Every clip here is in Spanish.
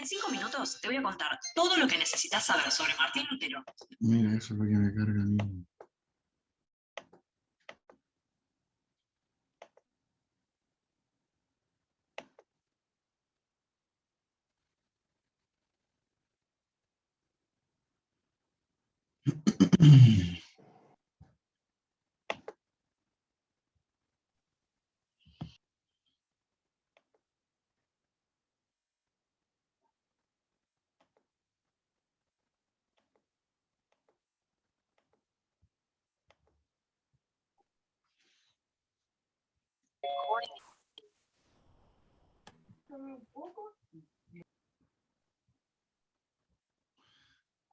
En 5 minutos te voy a contar todo lo que necesitas saber sobre Martín Lutero. Mira, eso es lo que me carga a mí.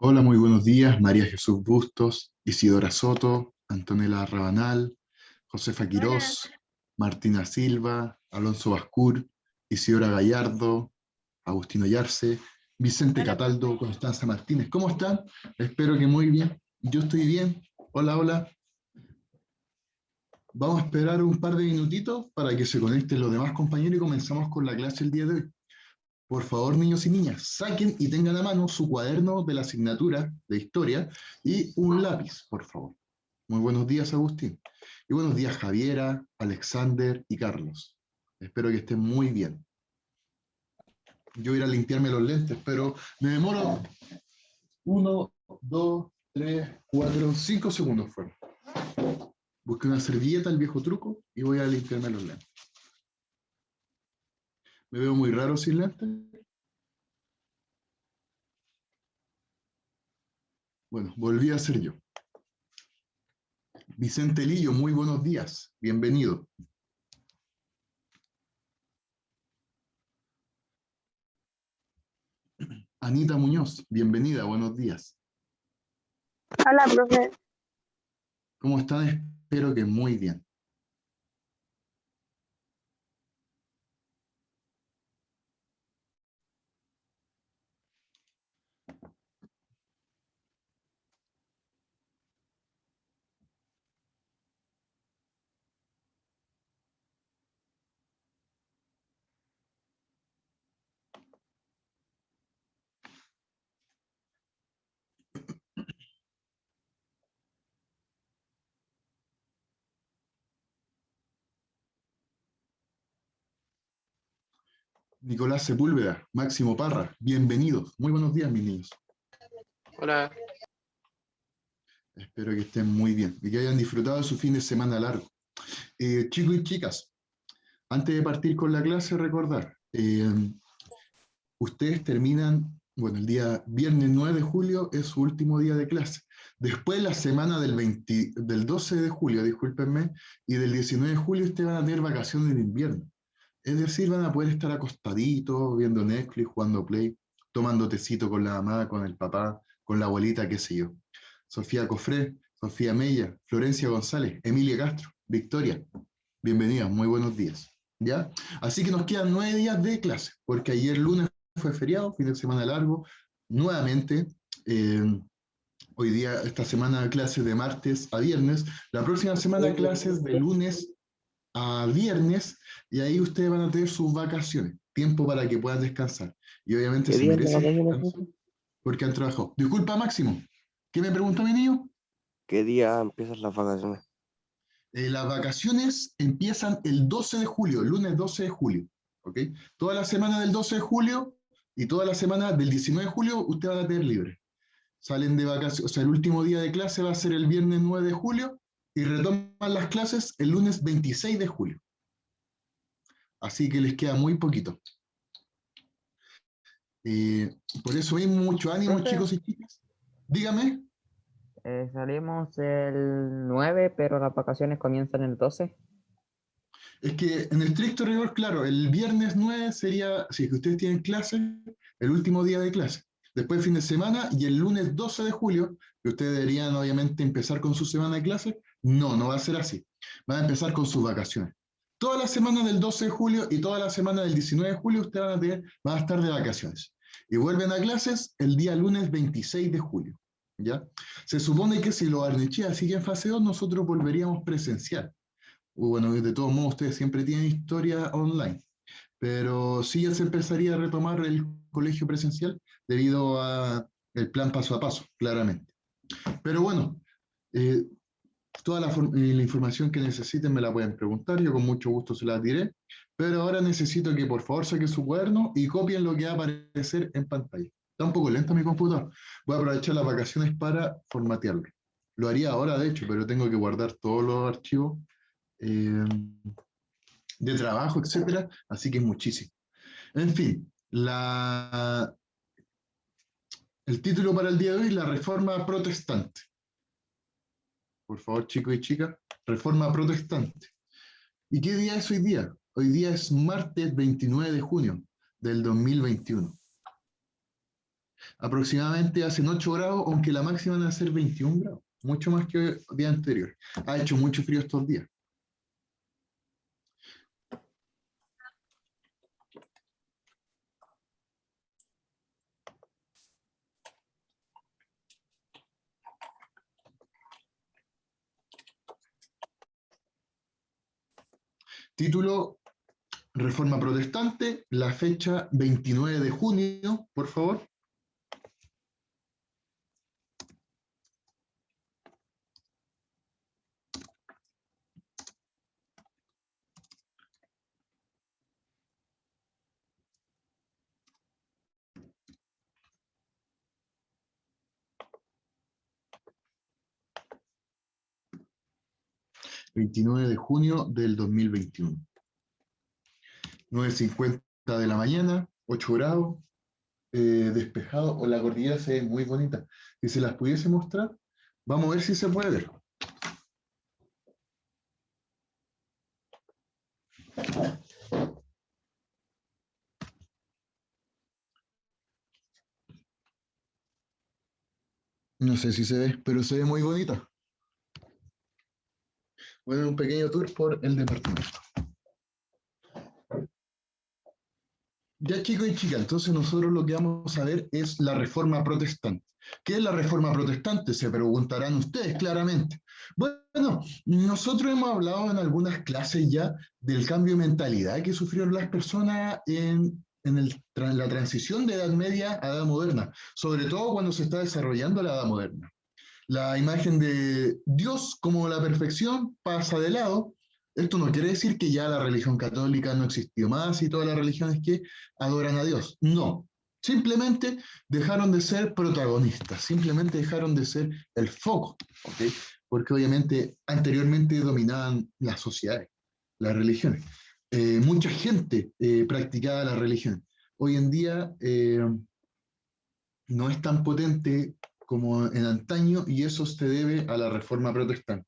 Hola, muy buenos días. María Jesús Bustos, Isidora Soto, Antonella Rabanal, Josefa Quirós, Martina Silva, Alonso Bascur, Isidora Gallardo, Agustino Yarce, Vicente Cataldo, Constanza Martínez. ¿Cómo están? Espero que muy bien. Yo estoy bien. Hola, hola. Vamos a esperar un par de minutitos para que se conecten los demás compañeros y comenzamos con la clase el día de hoy. Por favor, niños y niñas, saquen y tengan a mano su cuaderno de la asignatura de historia y un lápiz, por favor. Muy buenos días, Agustín. Y buenos días, Javiera, Alexander y Carlos. Espero que estén muy bien. Yo voy a ir a limpiarme los lentes, pero me demoro 1, 2, 3, 4, 5 segundos fuera. Busqué una servilleta, el viejo truco, y voy a limpiarme los lentes. ¿Me veo muy raro sin lentes? Bueno, volví a ser yo. Vicente Lillo, muy buenos días. Bienvenido. Anita Muñoz, bienvenida, buenos días. Hola, profe. ¿Cómo están? Espero que muy bien. Nicolás Sepúlveda, Máximo Parra, bienvenidos. Muy buenos días, mis niños. Hola. Espero que estén muy bien y que hayan disfrutado de su fin de semana largo. Chicos y chicas, antes de partir con la clase, recordar, ustedes terminan, bueno, el día viernes 9 de julio es su último día de clase. Después, la semana del 12 de julio, discúlpenme, y del 19 de julio, ustedes van a tener vacaciones de invierno. Es decir, van a poder estar acostaditos, viendo Netflix, jugando Play, tomando tecito con la mamá, con el papá, con la abuelita, qué sé yo. Sofía Cofré, Sofía Mella, Florencia González, Emilia Castro, Victoria, bienvenidas, muy buenos días. ¿Ya? Así que nos quedan 9 días de clase, porque ayer lunes fue feriado, fin de semana largo, nuevamente. Hoy día, esta semana, clases de martes a viernes. La próxima semana, clases de lunes a viernes, y ahí ustedes van a tener sus vacaciones, tiempo para que puedan descansar. Y obviamente ¿Qué se día es la merecen vacaciones, descanso profe? porque han trabajado. Disculpa, Máximo, ¿qué me preguntó mi niño? ¿Qué día empiezan las vacaciones? Las vacaciones empiezan el 12 de julio, el lunes 12 de julio. ¿Ok? Toda la semana del 12 de julio y toda la semana del 19 de julio ustedes van a tener libre. Salen de vacaciones, o sea, el último día de clase va a ser el viernes 9 de julio y retoman las clases el lunes 26 de julio. Así que les queda muy poquito. Por eso mismo, mucho ánimo, Profe, chicos y chicas. Dígame. salimos el 9, pero las vacaciones comienzan el 12. Es que en estricto rigor, claro, el viernes 9 sería, si es que ustedes tienen clase, el último día de clase. Después fin de semana y el lunes 12 de julio, que ustedes deberían obviamente empezar con su semana de clase, no va a ser así. Van a empezar con sus vacaciones. Toda la semana del 12 de julio y toda la semana del 19 de julio ustedes van a estar de vacaciones. Y vuelven a clases el día lunes 26 de julio. ¿Ya? Se supone que si los Barnechea siguen en fase 2, nosotros volveríamos presencial. Bueno, de todos modos, ustedes siempre tienen historia online. pero sí ya se empezaría a retomar el colegio presencial debido a el plan paso a paso, claramente. Pero bueno, eh, toda la información que necesiten me la pueden preguntar, yo con mucho gusto se las diré, pero ahora necesito que por favor saquen su cuaderno y copien lo que va a aparecer en pantalla. Está un poco lento mi computador. Voy a aprovechar las vacaciones para formatearlo. Lo haría ahora, de hecho, pero tengo que guardar todos los archivos eh, de trabajo, etcétera, así que es muchísimo. En fin, el título para el día de hoy, la Reforma Protestante. Por favor, chicos y chicas, Reforma Protestante. ¿Y qué día es hoy día? Hoy día es martes 29 de junio del 2021. Aproximadamente hacen 8 grados, aunque la máxima van a ser 21 grados, mucho más que el día anterior. Ha hecho mucho frío estos días. Título, Reforma Protestante, la fecha 29 de junio, por favor. ...29 de junio del 2021. 9:50 de la mañana, 8 grados, despejado, o la cordillera se ve muy bonita. Si se las pudiese mostrar, vamos a ver si se puede ver. No sé si se ve, pero se ve muy bonita. Voy a dar un pequeño tour por el departamento. Ya chicos y chicas, entonces nosotros lo que vamos a ver es la Reforma Protestante. ¿Qué es la Reforma Protestante? Se preguntarán ustedes claramente. Bueno, nosotros hemos hablado en algunas clases ya del cambio de mentalidad que sufrieron las personas en la transición de Edad Media a Edad Moderna, sobre todo cuando se está desarrollando la Edad Moderna. La imagen de Dios como la perfección pasa de lado. Esto no quiere decir que ya la religión católica no existió más y todas las religiones que adoran a Dios. No, simplemente dejaron de ser protagonistas, simplemente dejaron de ser el foco, ¿ok? Porque obviamente anteriormente dominaban las sociedades, las religiones. Mucha gente practicaba la religión. Hoy en día no es tan potente como en antaño y eso se debe a la Reforma Protestante.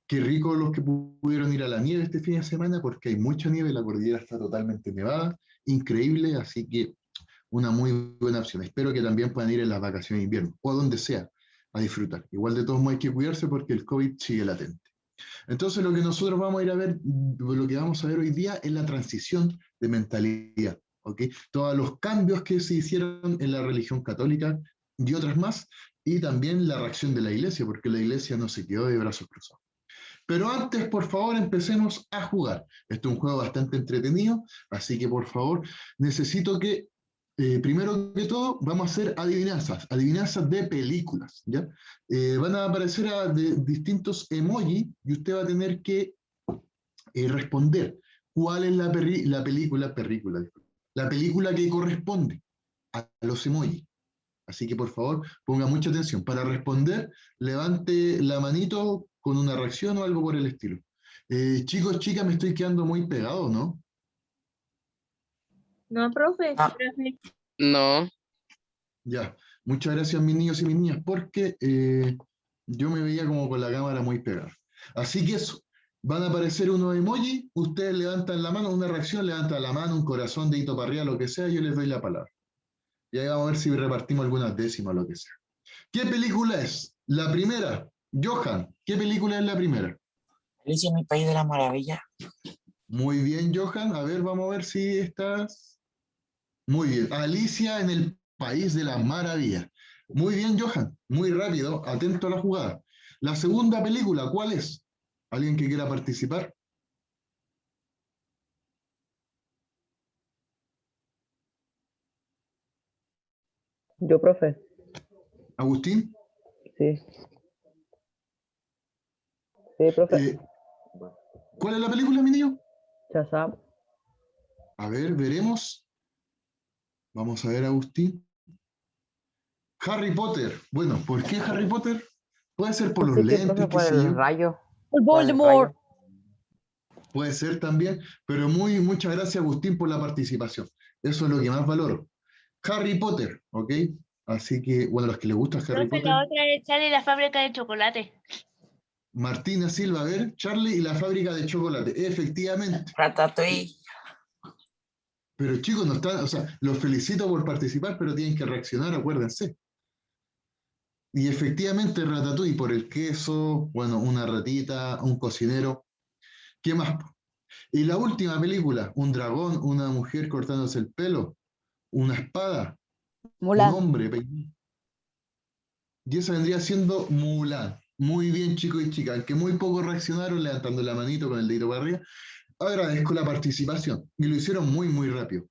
Qué rico los que pudieron ir a la nieve este fin de semana porque hay mucha nieve, la cordillera está totalmente nevada, increíble, así que una muy buena opción. Espero que también puedan ir en las vacaciones de invierno o a donde sea a disfrutar. Igual de todos modos hay que cuidarse porque el COVID sigue latente. Entonces lo que nosotros vamos a ir a ver, lo que vamos a ver hoy día es la transición de mentalidad, ¿ok? Todos los cambios que se hicieron en la religión católica y otras más, y también la reacción de la iglesia, porque la iglesia no se quedó de brazos cruzados. Pero antes, por favor, empecemos a jugar. Este es un juego bastante entretenido, así que por favor, necesito que, primero que todo, vamos a hacer adivinanzas de películas, ¿ya? Van a aparecer distintos emoji y usted va a tener que responder cuál es la película que corresponde a los emojis. Así que por favor, ponga mucha atención. Para responder, levante la manito con una reacción o algo por el estilo. Chicos, chicas, me estoy quedando muy pegado, ¿no? No, profe. No. Ya. Muchas gracias, mis niños y mis niñas, porque yo me veía como con la cámara muy pegada. Así que eso. Van a aparecer unos emojis, ustedes levantan la mano, una reacción, levantan la mano, un corazón, dedito para arriba, lo que sea, yo les doy la palabra. Y ahí vamos a ver si repartimos algunas décimas, lo que sea. ¿Qué película es? La primera. Johan, ¿qué película es la primera? Alicia en el País de las Maravillas. Muy bien, Johan. A ver, vamos a ver si estás. Muy bien. Alicia en el País de las Maravillas. Muy bien, Johan. Muy rápido. Atento a la jugada. La segunda película, ¿cuál es? ¿Alguien que quiera participar? Yo, profe. Agustín. Sí. Sí, profe. ¿Cuál es la película, mi niño? Shazam. A ver, veremos. Vamos a ver, Agustín. Harry Potter. Bueno, ¿por qué Harry Potter? Puede ser por los Sí, que, lentes, profe, qué por sé el yo. rayo. El Por el Voldemort. rayo. Puede ser también, pero muchas gracias, Agustín, por la participación. Eso es lo que más valoro. Harry Potter, ¿ok? Así que, bueno, los que les gusta Harry Profe, Potter, la otra es Charlie y la fábrica de chocolate. Martina Silva, a ver, Charlie y la fábrica de chocolate. Efectivamente. Ratatouille. Pero chicos, no están, o sea, los felicito por participar, pero tienen que reaccionar, acuérdense. Y efectivamente, Ratatouille, por el queso, bueno, una ratita, un cocinero. ¿Qué más? Y la última película, un dragón, una mujer cortándose el pelo, una espada, un Mulan. hombre. Y esa vendría siendo Mulan. Muy bien, chicos y chicas, aunque muy pocos reaccionaron levantando la manito con el dedito para arriba. Agradezco la participación y lo hicieron muy rápido.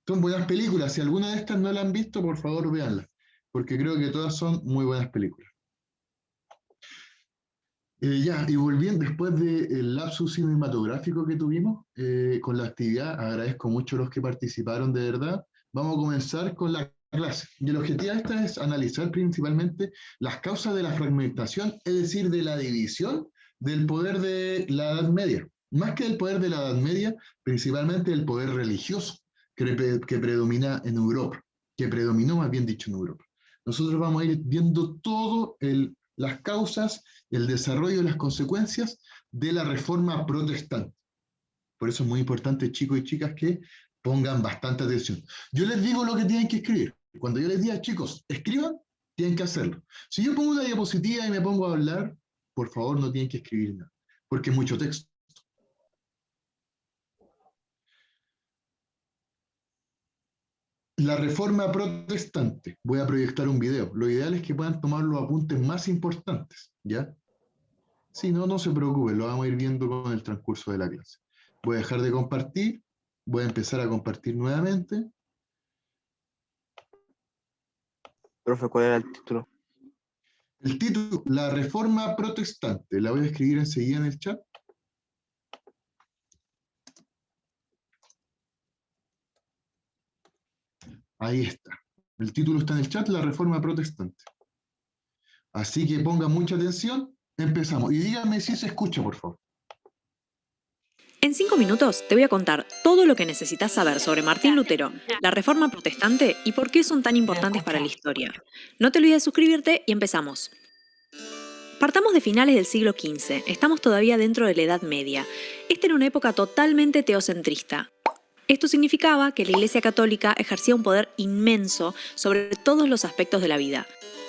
Son buenas películas. Si alguna de estas no la han visto, por favor, véanla, porque creo que todas son muy buenas películas. Ya, y volviendo después del lapsus cinematográfico que tuvimos con la actividad, agradezco mucho a los que participaron de verdad. Vamos a comenzar con la clase. Y el objetivo de esta es analizar principalmente las causas de la fragmentación, es decir, de la división del poder de la Edad Media. Más que del poder de la Edad Media, principalmente el poder religioso que predomina en Europa, que predominó más bien dicho en Europa. Nosotros vamos a ir viendo todo las causas, el desarrollo y las consecuencias de la reforma protestante. Por eso es muy importante, chicos y chicas, que pongan bastante atención. Yo les digo lo que tienen que escribir. Cuando yo les diga, chicos, escriban, tienen que hacerlo. Si yo pongo una diapositiva y me pongo a hablar, por favor, no tienen que escribir nada, porque es mucho texto. La reforma protestante. Voy a proyectar un video. Lo ideal es que puedan tomar los apuntes más importantes, ¿ya? Si no, no se preocupen, lo vamos a ir viendo con el transcurso de la clase. Voy a dejar de compartir, voy a empezar a compartir nuevamente. Profe, ¿cuál era el título? El título, La Reforma Protestante. La voy a escribir enseguida en el chat. Ahí está. El título está en el chat, La Reforma Protestante. Así que pongan mucha atención. Empezamos. Y díganme si se escucha, por favor. En 5 minutos te voy a contar todo lo que necesitas saber sobre Martín Lutero, la Reforma Protestante y por qué son tan importantes para la historia. No te olvides de suscribirte y empezamos. Partamos de finales del siglo XV. Estamos todavía dentro de la Edad Media. Esta era una época totalmente teocentrista. Esto significaba que la Iglesia Católica ejercía un poder inmenso sobre todos los aspectos de la vida.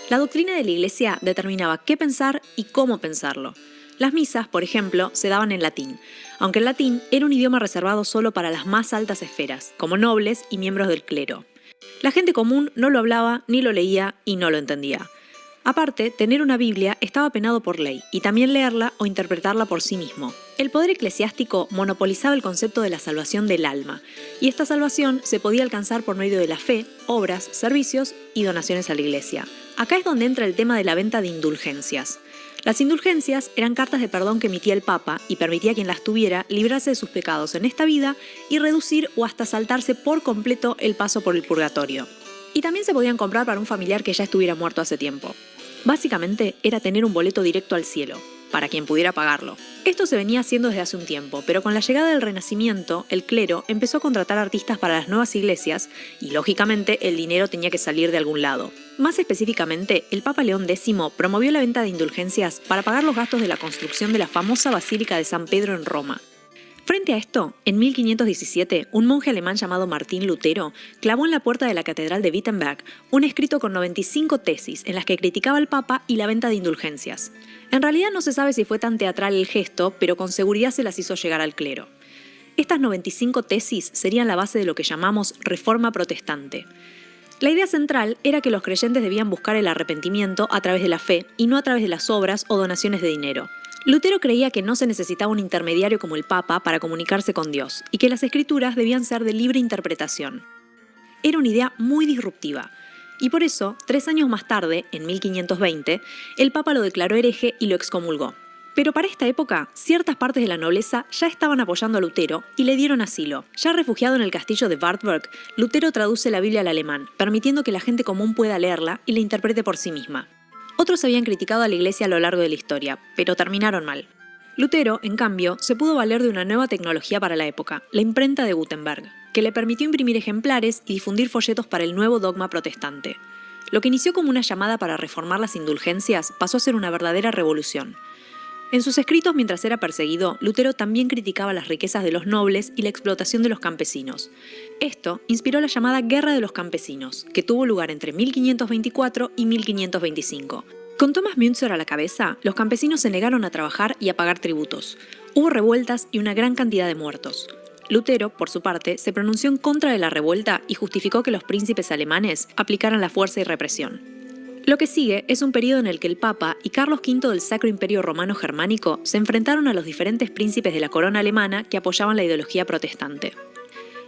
La doctrina de la Iglesia determinaba qué pensar y cómo pensarlo. Las misas, por ejemplo, se daban en latín, aunque el latín era un idioma reservado solo para las más altas esferas, como nobles y miembros del clero. La gente común no lo hablaba, ni lo leía y no lo entendía. Aparte, tener una Biblia estaba penado por ley, y también leerla o interpretarla por sí mismo. El poder eclesiástico monopolizaba el concepto de la salvación del alma, y esta salvación se podía alcanzar por medio de la fe, obras, servicios y donaciones a la Iglesia. Acá es donde entra el tema de la venta de indulgencias. Las indulgencias eran cartas de perdón que emitía el Papa y permitía a quien las tuviera librarse de sus pecados en esta vida y reducir o hasta saltarse por completo el paso por el purgatorio. Y también se podían comprar para un familiar que ya estuviera muerto hace tiempo. Básicamente era tener un boleto directo al cielo, para quien pudiera pagarlo. Esto se venía haciendo desde hace un tiempo, pero con la llegada del Renacimiento, el clero empezó a contratar artistas para las nuevas iglesias y, lógicamente, el dinero tenía que salir de algún lado. Más específicamente, el Papa León X promovió la venta de indulgencias para pagar los gastos de la construcción de la famosa Basílica de San Pedro en Roma. Frente a esto, en 1517, un monje alemán llamado Martín Lutero clavó en la puerta de la Catedral de Wittenberg un escrito con 95 tesis en las que criticaba al Papa y la venta de indulgencias. En realidad no se sabe si fue tan teatral el gesto, pero con seguridad se las hizo llegar al clero. Estas 95 tesis serían la base de lo que llamamos Reforma Protestante. La idea central era que los creyentes debían buscar el arrepentimiento a través de la fe y no a través de las obras o donaciones de dinero. Lutero creía que no se necesitaba un intermediario como el Papa para comunicarse con Dios y que las escrituras debían ser de libre interpretación. Era una idea muy disruptiva. Y por eso, 3 años más tarde, en 1520, el Papa lo declaró hereje y lo excomulgó. Pero para esta época, ciertas partes de la nobleza ya estaban apoyando a Lutero y le dieron asilo. Ya refugiado en el castillo de Wartburg, Lutero traduce la Biblia al alemán, permitiendo que la gente común pueda leerla y la interprete por sí misma. Otros habían criticado a la Iglesia a lo largo de la historia, pero terminaron mal. Lutero, en cambio, se pudo valer de una nueva tecnología para la época, la imprenta de Gutenberg, que le permitió imprimir ejemplares y difundir folletos para el nuevo dogma protestante. Lo que inició como una llamada para reformar las indulgencias pasó a ser una verdadera revolución. En sus escritos mientras era perseguido, Lutero también criticaba las riquezas de los nobles y la explotación de los campesinos. Esto inspiró la llamada Guerra de los Campesinos, que tuvo lugar entre 1524 y 1525. Con Thomas Müntzer a la cabeza, los campesinos se negaron a trabajar y a pagar tributos. Hubo revueltas y una gran cantidad de muertos. Lutero, por su parte, se pronunció en contra de la revuelta y justificó que los príncipes alemanes aplicaran la fuerza y represión. Lo que sigue es un periodo en el que el Papa y Carlos V del Sacro Imperio Romano Germánico se enfrentaron a los diferentes príncipes de la corona alemana que apoyaban la ideología protestante.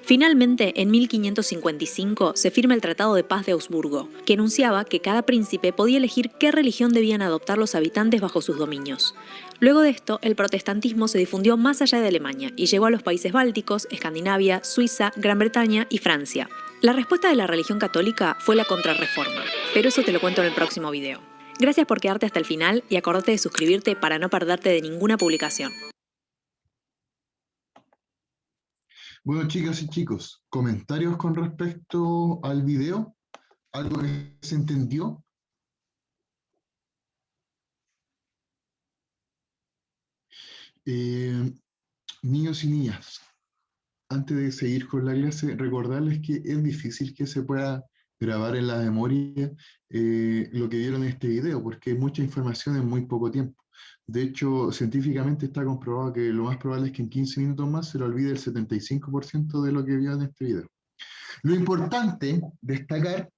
Finalmente, en 1555 se firma el Tratado de Paz de Augsburgo, que enunciaba que cada príncipe podía elegir qué religión debían adoptar los habitantes bajo sus dominios. Luego de esto, el protestantismo se difundió más allá de Alemania y llegó a los países bálticos, Escandinavia, Suiza, Gran Bretaña y Francia. La respuesta de la religión católica fue la Contrarreforma, pero eso te lo cuento en el próximo video. Gracias por quedarte hasta el final y acordate de suscribirte para no perderte de ninguna publicación. Bueno, chicas y chicos, ¿comentarios con respecto al video? ¿Algo que se entendió? Niños y niñas, antes de seguir con la clase, recordarles que es difícil que se pueda grabar en la memoria lo que vieron en este video, porque hay mucha información en muy poco tiempo. De hecho, científicamente está comprobado que lo más probable es que en 15 minutos más se le olvide el 75% de lo que vio en este video. Lo importante, destacar,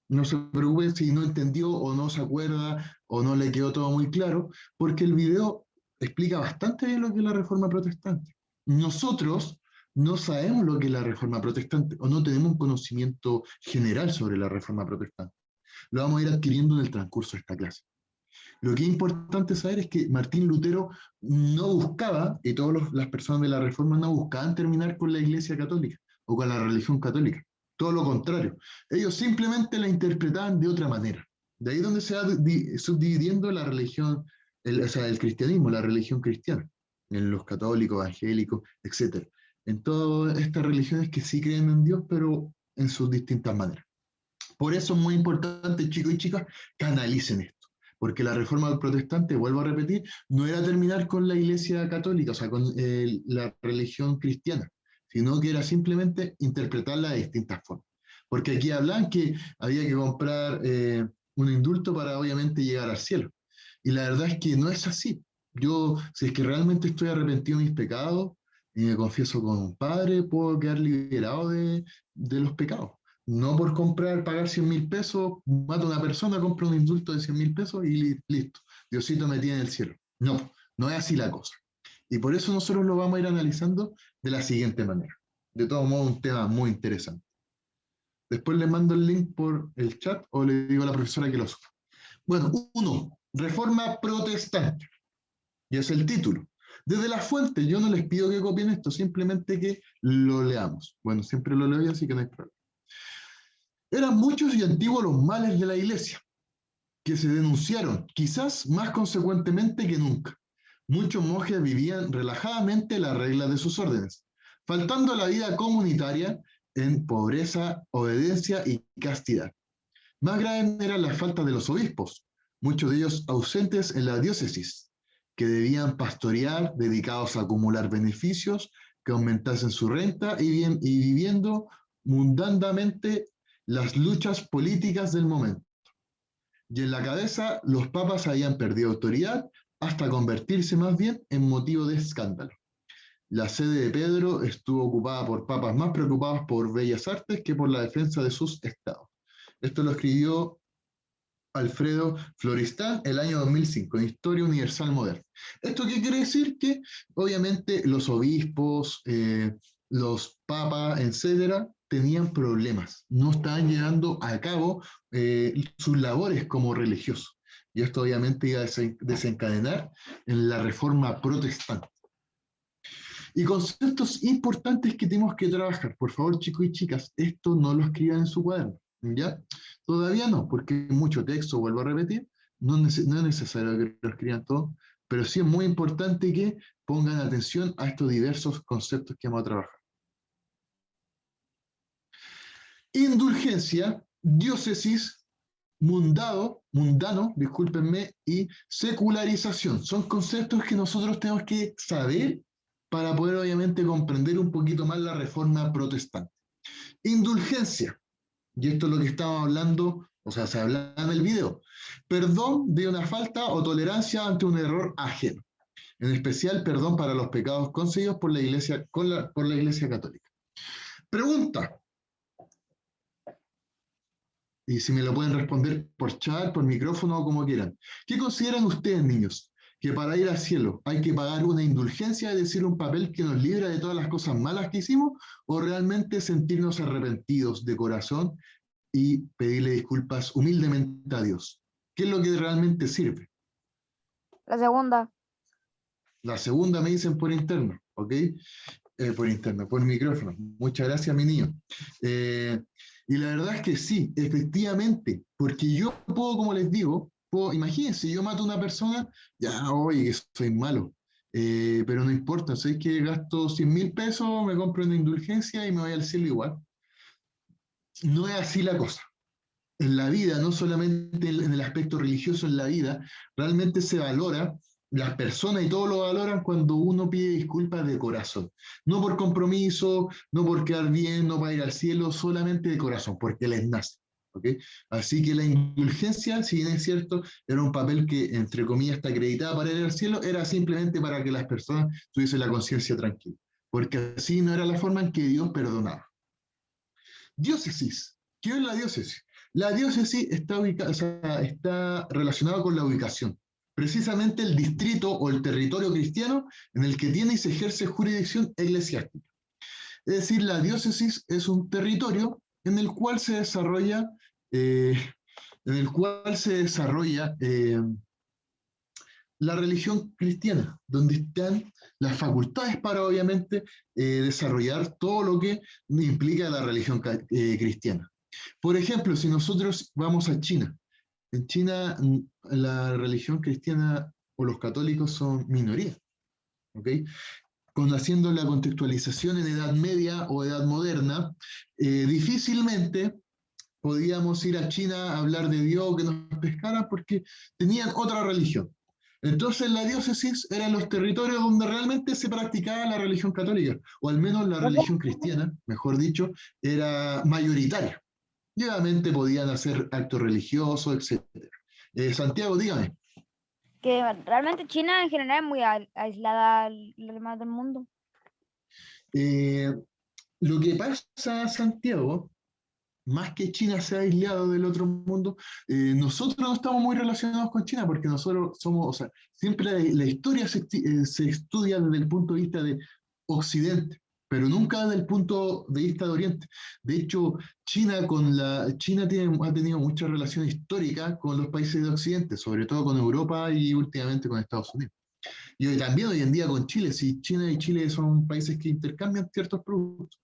no se preocupe si no entendió o no se acuerda o no le quedó todo muy claro, porque el video explica bastante bien lo que es la Reforma Protestante. Nosotros no sabemos lo que es la Reforma Protestante o no tenemos un conocimiento general sobre la Reforma Protestante. Lo vamos a ir adquiriendo en el transcurso de esta clase. Lo que es importante saber es que Martín Lutero no buscaba, y todas las personas de la Reforma no buscaban terminar con la Iglesia Católica o con la religión católica. Todo lo contrario. Ellos simplemente la interpretaban de otra manera. De ahí donde se va subdividiendo la religión, el cristianismo, la religión cristiana, en los católicos, evangélicos, etc. En todas estas religiones que sí creen en Dios, pero en sus distintas maneras. Por eso es muy importante, chicos y chicas, que analicen esto. Porque la Reforma Protestante, vuelvo a repetir, no era terminar con la Iglesia Católica, o sea, con la religión cristiana, sino que era simplemente interpretarla de distintas formas. Porque aquí hablan que había que comprar un indulto para obviamente llegar al cielo. Y la verdad es que no es así. Yo, si es que realmente estoy arrepentido de mis pecados, y me confieso con un padre, puedo quedar liberado de los pecados. No por pagar 100.000 pesos, mato a una persona, compro un indulto de 100.000 pesos y listo. Diosito me tiene en el cielo. No, no es así la cosa. Y por eso nosotros lo vamos a ir analizando de la siguiente manera. De todos modos, un tema muy interesante. Después le mando el link por el chat o le digo a la profesora que lo suba. Bueno, 1. Reforma Protestante. Y es el título. Desde la fuente, yo no les pido que copien esto, simplemente que lo leamos. Bueno, siempre lo leo yo, así que no hay problema. Eran muchos y antiguos los males de la Iglesia, que se denunciaron, quizás más consecuentemente que nunca. Muchos monjes vivían relajadamente las reglas de sus órdenes, faltando a la vida comunitaria en pobreza, obediencia y castidad. Más grave era la falta de los obispos, muchos de ellos ausentes en la diócesis, que debían pastorear, dedicados a acumular beneficios, que aumentasen su renta y viviendo mundanamente las luchas políticas del momento. Y en la cabeza, los papas habían perdido autoridad hasta convertirse más bien en motivo de escándalo. La sede de Pedro estuvo ocupada por papas más preocupados por bellas artes que por la defensa de sus estados. Esto lo escribió Alfredo Floristan el año 2005, en Historia Universal Moderna. ¿Esto qué quiere decir? Que obviamente los obispos, los papas, etcétera, tenían problemas, no estaban llevando a cabo sus labores como religiosos. Y esto obviamente iba a desencadenar en la reforma protestante. Y conceptos importantes que tenemos que trabajar. Por favor, chicos y chicas, esto no lo escriban en su cuaderno, ¿ya? Todavía no, porque hay mucho texto, vuelvo a repetir, no es necesario que lo escriban todo, pero sí es muy importante que pongan atención a estos diversos conceptos que vamos a trabajar. Indulgencia, diócesis, mundano, discúlpenme, y secularización. Son conceptos que nosotros tenemos que saber para poder obviamente comprender un poquito más la reforma protestante. Indulgencia, y esto es lo que estamos hablando, o sea, se habla en el video. Perdón de una falta o tolerancia ante un error ajeno. En especial, perdón para los pecados concedidos por la Iglesia, por la Iglesia Católica. Pregunta. Y si me lo pueden responder por chat, por micrófono o como quieran. ¿Qué consideran ustedes, niños? ¿Que para ir al cielo hay que pagar una indulgencia, es decir, un papel que nos libra de todas las cosas malas que hicimos? ¿O realmente sentirnos arrepentidos de corazón y pedirle disculpas humildemente a Dios? ¿Qué es lo que realmente sirve? La segunda. La segunda me dicen por interno, ¿ok? Por micrófono. Muchas gracias, mi niño. Y la verdad es que sí, efectivamente, porque yo puedo, como les digo, imagínense, yo mato a una persona, ya, oye, que soy malo, pero no importa, sé que gasto 100.000 pesos, me compro una indulgencia y me voy al cielo igual. No es así la cosa. En la vida, no solamente en el aspecto religioso, en la vida, realmente se valora, las personas y todos lo valoran cuando uno pide disculpas de corazón. No por compromiso, no por quedar bien, no para ir al cielo, solamente de corazón, porque les nace. ¿Okay? Así que la indulgencia, si bien es cierto, era un papel que, entre comillas, está acreditado para ir al cielo, era simplemente para que las personas tuviesen la conciencia tranquila, porque así no era la forma en que Dios perdonaba. Diócesis. ¿Qué es la diócesis? La diócesis está relacionada con la ubicación, precisamente el distrito o el territorio cristiano en el que tiene y se ejerce jurisdicción eclesiástica. Es decir, la diócesis es un territorio en el cual se desarrolla, la religión cristiana, donde están las facultades para, obviamente, desarrollar todo lo que implica la religión cristiana. Por ejemplo, si nosotros vamos a China, en China la religión cristiana o los católicos son minoría, ¿ok? Haciendo la contextualización en Edad Media o Edad Moderna, difícilmente podíamos ir a China a hablar de Dios, que nos pescara, porque tenían otra religión. Entonces la diócesis eran los territorios donde realmente se practicaba la religión católica, o al menos la religión cristiana, mejor dicho, era mayoritaria. Y obviamente podían hacer actos religiosos, etc. Santiago, dígame. Que realmente China en general es muy aislada al demás del mundo. Lo que pasa, Santiago, más que China se ha aislado del otro mundo, nosotros no estamos muy relacionados con China porque nosotros somos, o sea, siempre la historia se estudia desde el punto de vista de Occidente, pero nunca desde el punto de vista de Oriente. De hecho, China ha tenido mucha relación histórica con los países de Occidente, sobre todo con Europa y últimamente con Estados Unidos. Y también hoy en día con Chile, si China y Chile son países que intercambian ciertos productos.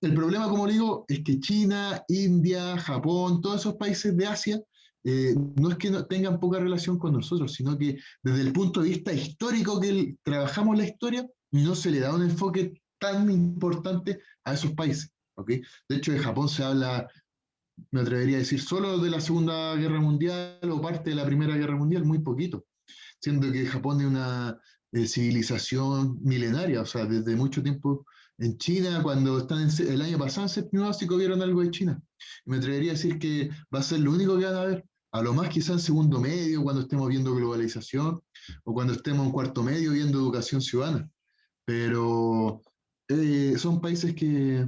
El problema, como digo, es que China, India, Japón, todos esos países de Asia, no es que no tengan poca relación con nosotros, sino que desde el punto de vista histórico que trabajamos la historia, no se le da un enfoque tan importante a esos países. ¿Okay? De hecho, de Japón se habla, me atrevería a decir, solo de la Segunda Guerra Mundial o parte de la Primera Guerra Mundial, muy poquito, siendo que Japón es una civilización milenaria, o sea, desde mucho tiempo. En China, cuando están el año pasado en séptimo básico, vieron algo de China. Me atrevería a decir que va a ser lo único que van a ver. A lo más quizá en segundo medio, cuando estemos viendo globalización, o cuando estemos en cuarto medio viendo educación ciudadana. Pero son países que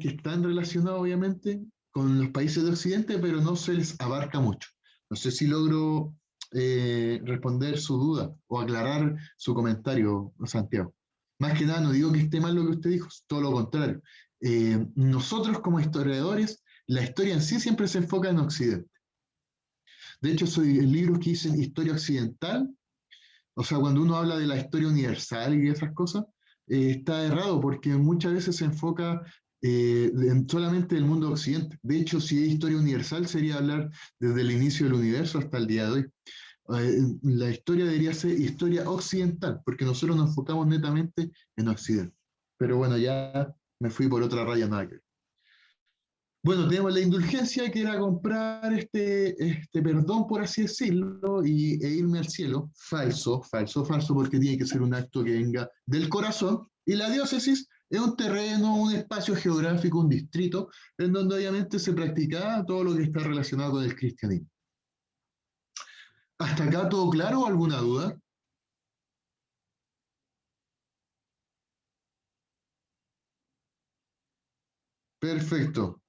están relacionados, obviamente, con los países de Occidente, pero no se les abarca mucho. No sé si logro responder su duda o aclarar su comentario, Santiago. Más que nada, no digo que esté mal lo que usted dijo, todo lo contrario. Nosotros como historiadores, la historia en sí siempre se enfoca en Occidente. De hecho, soy libros que dicen historia occidental, o sea, cuando uno habla de la historia universal y esas cosas, está errado porque muchas veces se enfoca solamente el mundo occidente. De hecho, si es historia universal, sería hablar desde el inicio del universo hasta el día de hoy. La historia debería ser historia occidental, porque nosotros nos enfocamos netamente en Occidente. Pero bueno, ya me fui por otra raya, nada que ver. Bueno, tenemos la indulgencia, que era comprar este perdón, por así decirlo, e irme al cielo. Falso, falso, falso, porque tiene que ser un acto que venga del corazón. Y la diócesis es un terreno, un espacio geográfico, un distrito, en donde obviamente se practicaba todo lo que está relacionado con el cristianismo. ¿Hasta acá todo claro o alguna duda? Perfecto.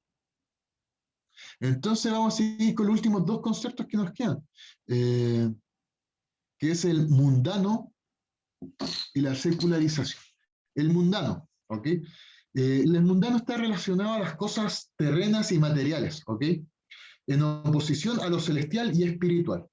Entonces vamos a seguir con los últimos dos conceptos que nos quedan, eh, que es el mundano y la secularización. El mundano, ¿ok? El mundano está relacionado a las cosas terrenas y materiales, ¿ok? En oposición a lo celestial y espiritual.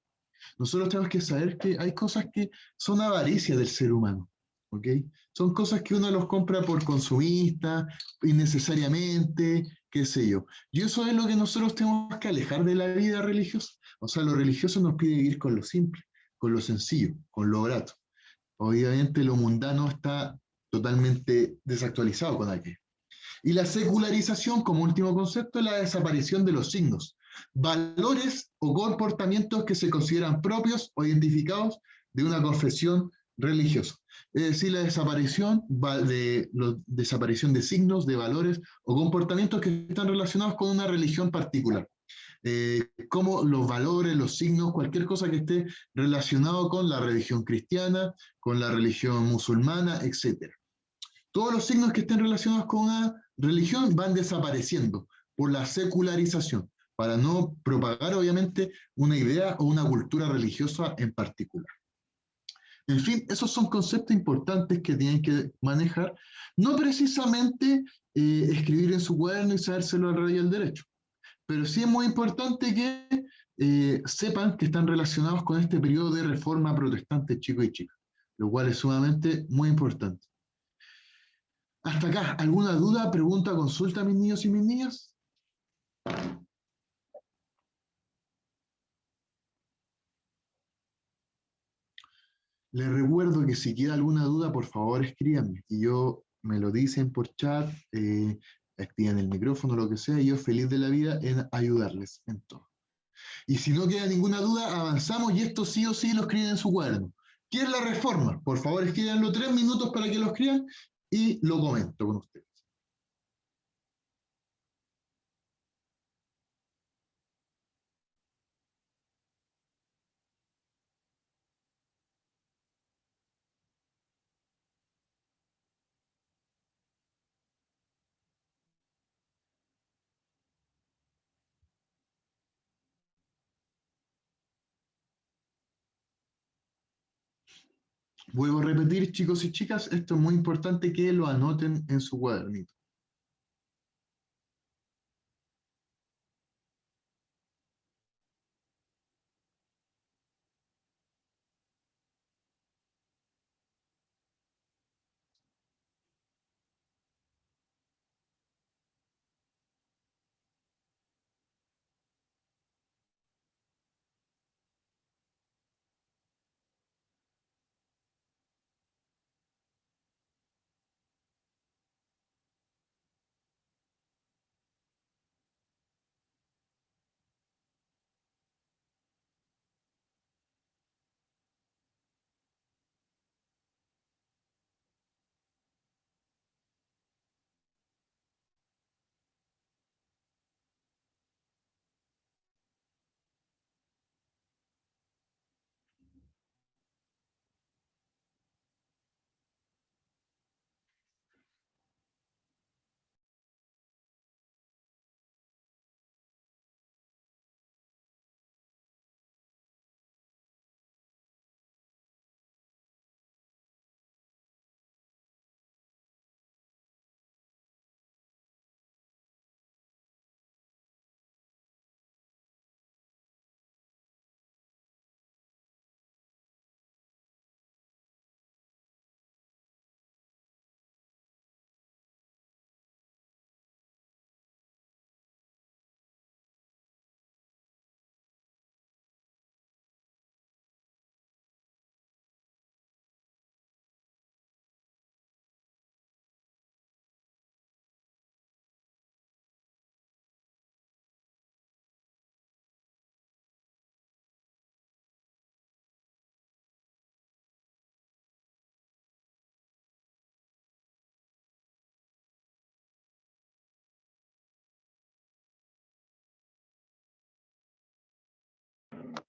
Nosotros tenemos que saber que hay cosas que son avaricia del ser humano, ¿ok? Son cosas que uno los compra por consumista, innecesariamente, qué sé yo. Y eso es lo que nosotros tenemos que alejar de la vida religiosa. O sea, lo religioso nos pide vivir con lo simple, con lo sencillo, con lo grato. Obviamente lo mundano está totalmente desactualizado con aquello. Y la secularización, como último concepto, es la desaparición de los signos, valores o comportamientos que se consideran propios o identificados de una confesión religiosa. Es decir, la desaparición de signos, de valores o comportamientos que están relacionados con una religión particular. Como los valores, los signos, cualquier cosa que esté relacionado con la religión cristiana, con la religión musulmana, etc. Todos los signos que estén relacionados con una religión van desapareciendo por la secularización, para no propagar obviamente una idea o una cultura religiosa en particular. En fin, esos son conceptos importantes que tienen que manejar, no precisamente escribir en su cuaderno y sabérselo al revés y al derecho, pero sí es muy importante que sepan que están relacionados con este periodo de reforma protestante, chicos y chicas, lo cual es sumamente muy importante. Hasta acá, ¿alguna duda, pregunta, consulta, mis niños y mis niñas? Les recuerdo que si queda alguna duda, por favor escríbanme. Y yo me lo dicen por chat, activan el micrófono, lo que sea, y yo feliz de la vida en ayudarles en todo. Y si no queda ninguna duda, avanzamos y esto sí o sí lo escriben en su cuaderno. ¿Qué es la reforma? Por favor, escríbanlo 3 minutos para que lo escriban y lo comento con ustedes. Vuelvo a repetir, chicos y chicas, esto es muy importante que lo anoten en su cuadernito.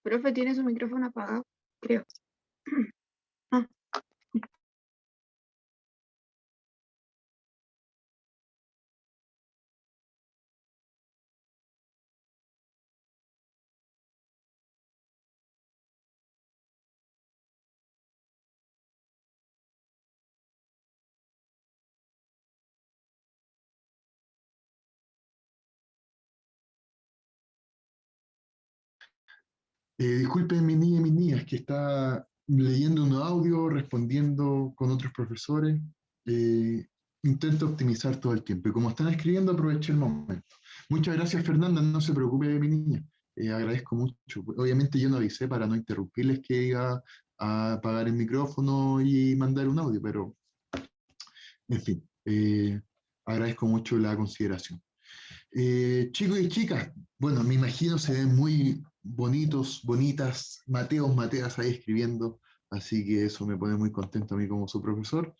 Profe, tiene su micrófono apagado, creo. Ah, Disculpen mis niñas y mis niñas, que está leyendo un audio, respondiendo con otros profesores. Eh, Intento optimizar todo el tiempo. Y como están escribiendo, aproveché el momento. Muchas gracias, Fernanda. No se preocupe de mi niña. Agradezco mucho. Obviamente yo no avisé para no interrumpirles que iba a apagar el micrófono y mandar un audio, pero en fin, agradezco mucho la consideración. Chicos y chicas, bueno, me imagino se ven muy bonitos, bonitas, Mateas ahí escribiendo, así que eso me pone muy contento a mí como su profesor.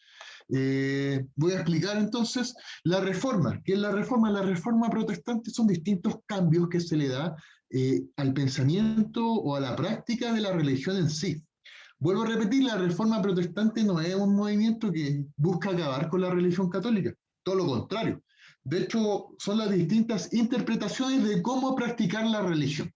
Voy a explicar entonces la reforma. ¿Qué es la reforma? La reforma protestante son distintos cambios que se le da al pensamiento o a la práctica de la religión en sí. Vuelvo a repetir, la reforma protestante no es un movimiento que busca acabar con la religión católica, todo lo contrario. De hecho, son las distintas interpretaciones de cómo practicar la religión.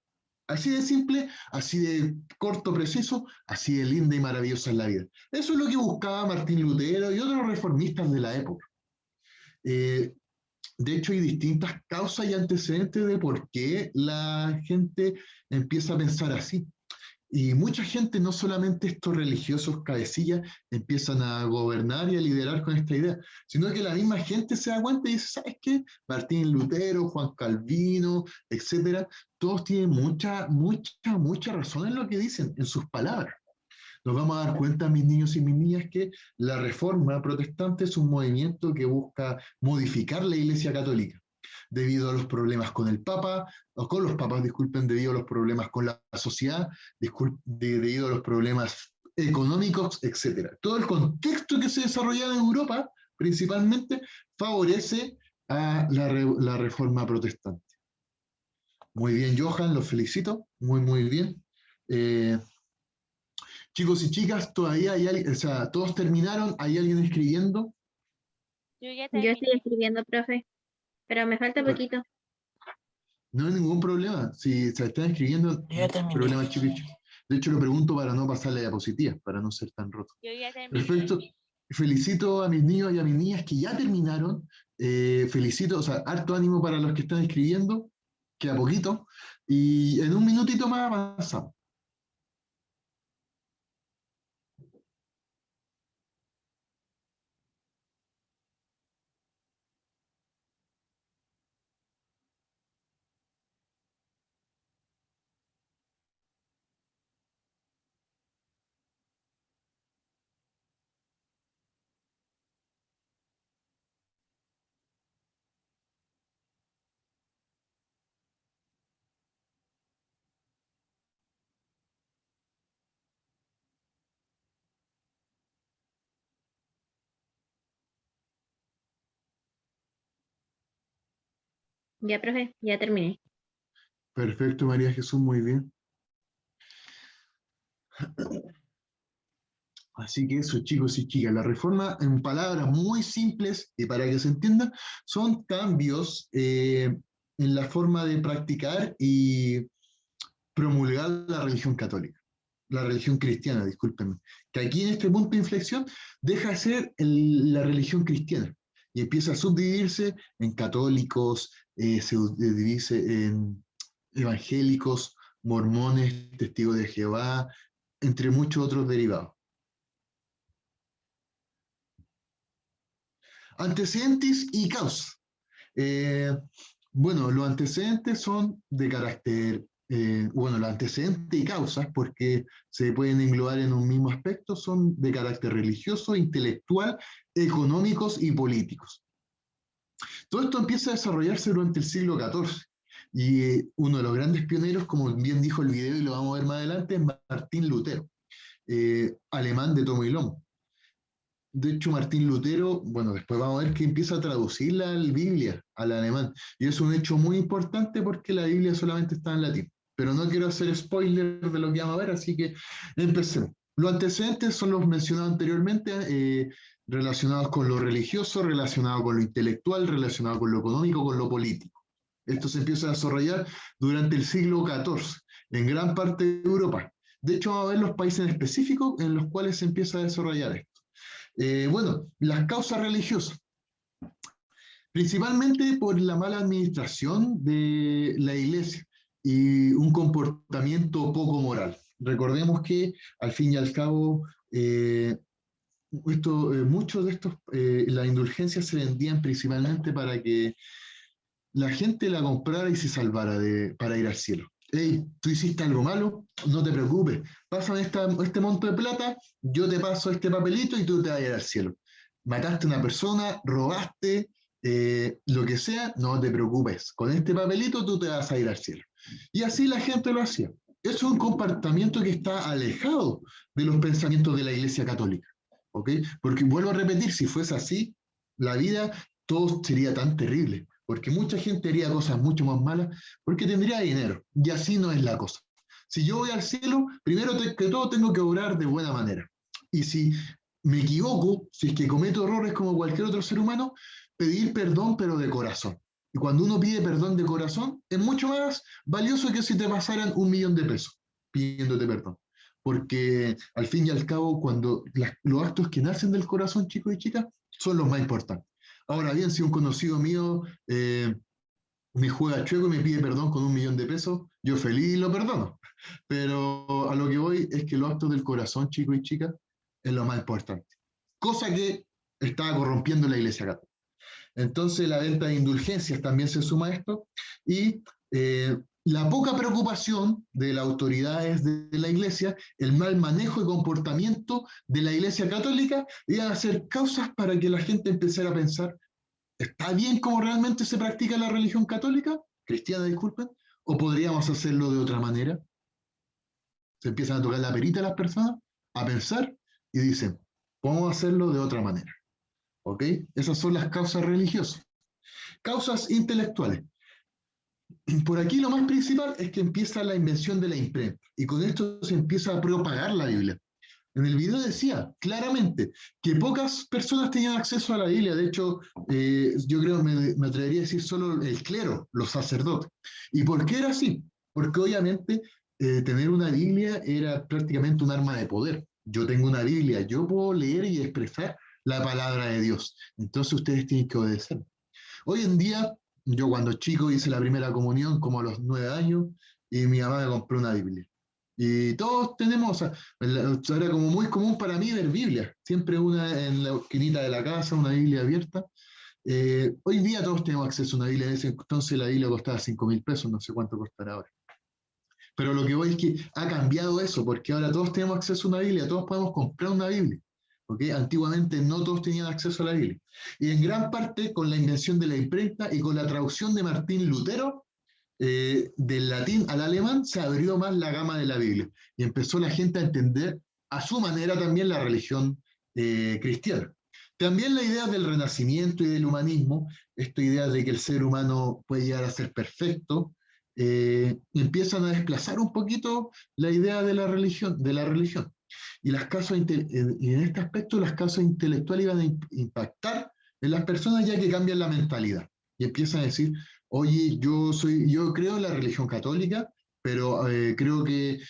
Así de simple, así de corto, preciso, así de linda y maravillosa es la vida. Eso es lo que buscaba Martín Lutero y otros reformistas de la época. De hecho, hay distintas causas y antecedentes de por qué la gente empieza a pensar así. Y mucha gente, no solamente estos religiosos cabecillas, empiezan a gobernar y a liderar con esta idea, sino que la misma gente se da cuenta y dice, ¿sabes qué? Martín Lutero, Juan Calvino, etcétera, todos tienen mucha razón en lo que dicen, en sus palabras. Nos vamos a dar cuenta, mis niños y mis niñas, que la reforma protestante es un movimiento que busca modificar la Iglesia Católica, debido a los problemas con el Papa, o con los papas, disculpen, debido a los problemas con la sociedad, debido a los problemas económicos, etc. Todo el contexto que se desarrollaba en Europa, principalmente, favorece a la reforma protestante. Muy bien, Johan, los felicito, muy bien. Chicos y chicas, todavía hay alguien, o sea, todos terminaron, ¿hay alguien escribiendo? Yo ya yo estoy escribiendo, profe, pero me falta poquito. No hay ningún problema. Si se están escribiendo, Yo ya terminé. problema chico. De hecho, lo pregunto para no pasar la diapositiva, para no ser tan roto. Yo ya terminé. Perfecto. Felicito a mis niños y a mis niñas que ya terminaron. Felicito, o sea, harto ánimo para los que están escribiendo. Queda poquito. Y en un minutito más avanzamos. Ya, profe, ya terminé. Perfecto, María Jesús, muy bien. Así que eso, chicos y chicas, la reforma, en palabras muy simples y para que se entienda, son cambios en la forma de practicar y promulgar la religión católica, la religión cristiana, discúlpenme, que aquí en este punto de inflexión deja de ser la religión cristiana y empieza a subdividirse en católicos, se divide en evangélicos, mormones, testigos de Jehová, entre muchos otros derivados. Antecedentes y causa. Bueno, los antecedentes son de carácter, los antecedentes y causas, porque se pueden englobar en un mismo aspecto, son de carácter religioso, intelectual, económicos y políticos. Todo esto empieza a desarrollarse durante el siglo XIV, y uno de los grandes pioneros, como bien dijo el video y lo vamos a ver más adelante, es Martín Lutero, alemán de tomo y lomo. De hecho, Martín Lutero, bueno, después vamos a ver que empieza a traducir la Biblia al alemán. Y es un hecho muy importante porque la Biblia solamente está en latín. pero no quiero hacer spoiler de lo que vamos a ver, así que empecemos. Los antecedentes son los mencionados anteriormente, relacionados con lo religioso, relacionados con lo intelectual, relacionados con lo económico, con lo político. Esto se empieza a desarrollar durante el siglo XIV, en gran parte de Europa. De hecho, vamos a ver los países en específico en los cuales se empieza a desarrollar esto. Bueno, las causas religiosas. Principalmente por la mala administración de la iglesia y un comportamiento poco moral. Recordemos que, al fin y al cabo, muchos de estos, las indulgencias se vendían principalmente para que la gente la comprara y se salvara para ir al cielo. Hey, tú hiciste algo malo, no te preocupes, pásame este monto de plata, yo te paso este papelito y tú te vas a ir al cielo. Mataste a una persona, robaste, lo que sea, no te preocupes, con este papelito tú te vas a ir al cielo. Y así la gente lo hacía. Eso es un comportamiento que está alejado de los pensamientos de la Iglesia Católica, ¿ok? Porque vuelvo a repetir, si fuese así, la vida, todo sería tan terrible, porque mucha gente haría cosas mucho más malas, porque tendría dinero, y así no es la cosa. Si yo voy al cielo, primero que todo tengo que obrar de buena manera, y si me equivoco, si es que cometo errores como cualquier otro ser humano, pedir perdón, pero de corazón. Y cuando uno pide perdón de corazón, es mucho más valioso que si te pasaran 1 millón de pesos pidiéndote perdón. Porque al fin y al cabo, cuando los actos que nacen del corazón, chicos y chicas, son los más importantes. Ahora bien, si un conocido mío me juega chueco y me pide perdón con 1 millón de pesos, yo feliz lo perdono. Pero a lo que voy es que los actos del corazón, chicos y chicas, es lo más importante. Cosa que estaba corrompiendo la Iglesia Católica. Entonces la venta de indulgencias también se suma a esto, y la poca preocupación de las autoridades de la Iglesia, el mal manejo y comportamiento de la Iglesia Católica, iban a ser causas para que la gente empezara a pensar, ¿está bien cómo realmente se practica la religión católica? Cristiana, disculpen, ¿o podríamos hacerlo de otra manera? Se empiezan a tocar la perita a las personas, a pensar, y dicen, ¿cómo hacerlo de otra manera? ¿Ok? Esas son las causas religiosas. Causas intelectuales. Por aquí lo más principal es que empieza la invención de la imprenta, y con esto se empieza a propagar la Biblia. En el video decía claramente que pocas personas tenían acceso a la Biblia. De hecho, yo creo, me atrevería a decir solo el clero, los sacerdotes. ¿Y por qué era así? Porque obviamente tener una Biblia era prácticamente un arma de poder. Yo tengo una Biblia, yo puedo leer y expresar la palabra de Dios. Entonces ustedes tienen que obedecer. Hoy en día, yo cuando chico hice la primera comunión como a los 9 años, y mi mamá me compró una Biblia. Y todos tenemos, era como muy común para mí ver Biblia, siempre una en la esquinita de la casa, una Biblia abierta. Hoy día todos tenemos acceso a una Biblia. En ese entonces la Biblia costaba 5.000 pesos, no sé cuánto costará ahora. Pero lo que voy es que ha cambiado eso, porque ahora todos tenemos acceso a una Biblia, todos podemos comprar una Biblia. ¿Okay? Antiguamente no todos tenían acceso a la Biblia. Y en gran parte con la invención de la imprenta y con la traducción de Martín Lutero, del latín al alemán, se abrió más la gama de la Biblia. Y empezó la gente a entender a su manera también la religión cristiana. También la idea del renacimiento y del humanismo, esta idea de que el ser humano puede llegar a ser perfecto, empiezan a desplazar un poquito la idea de la religión. Y en este aspecto las causas intelectuales iban a impactar en las personas, ya que cambian la mentalidad y empiezan a decir, oye, yo creo en la religión católica, pero creo que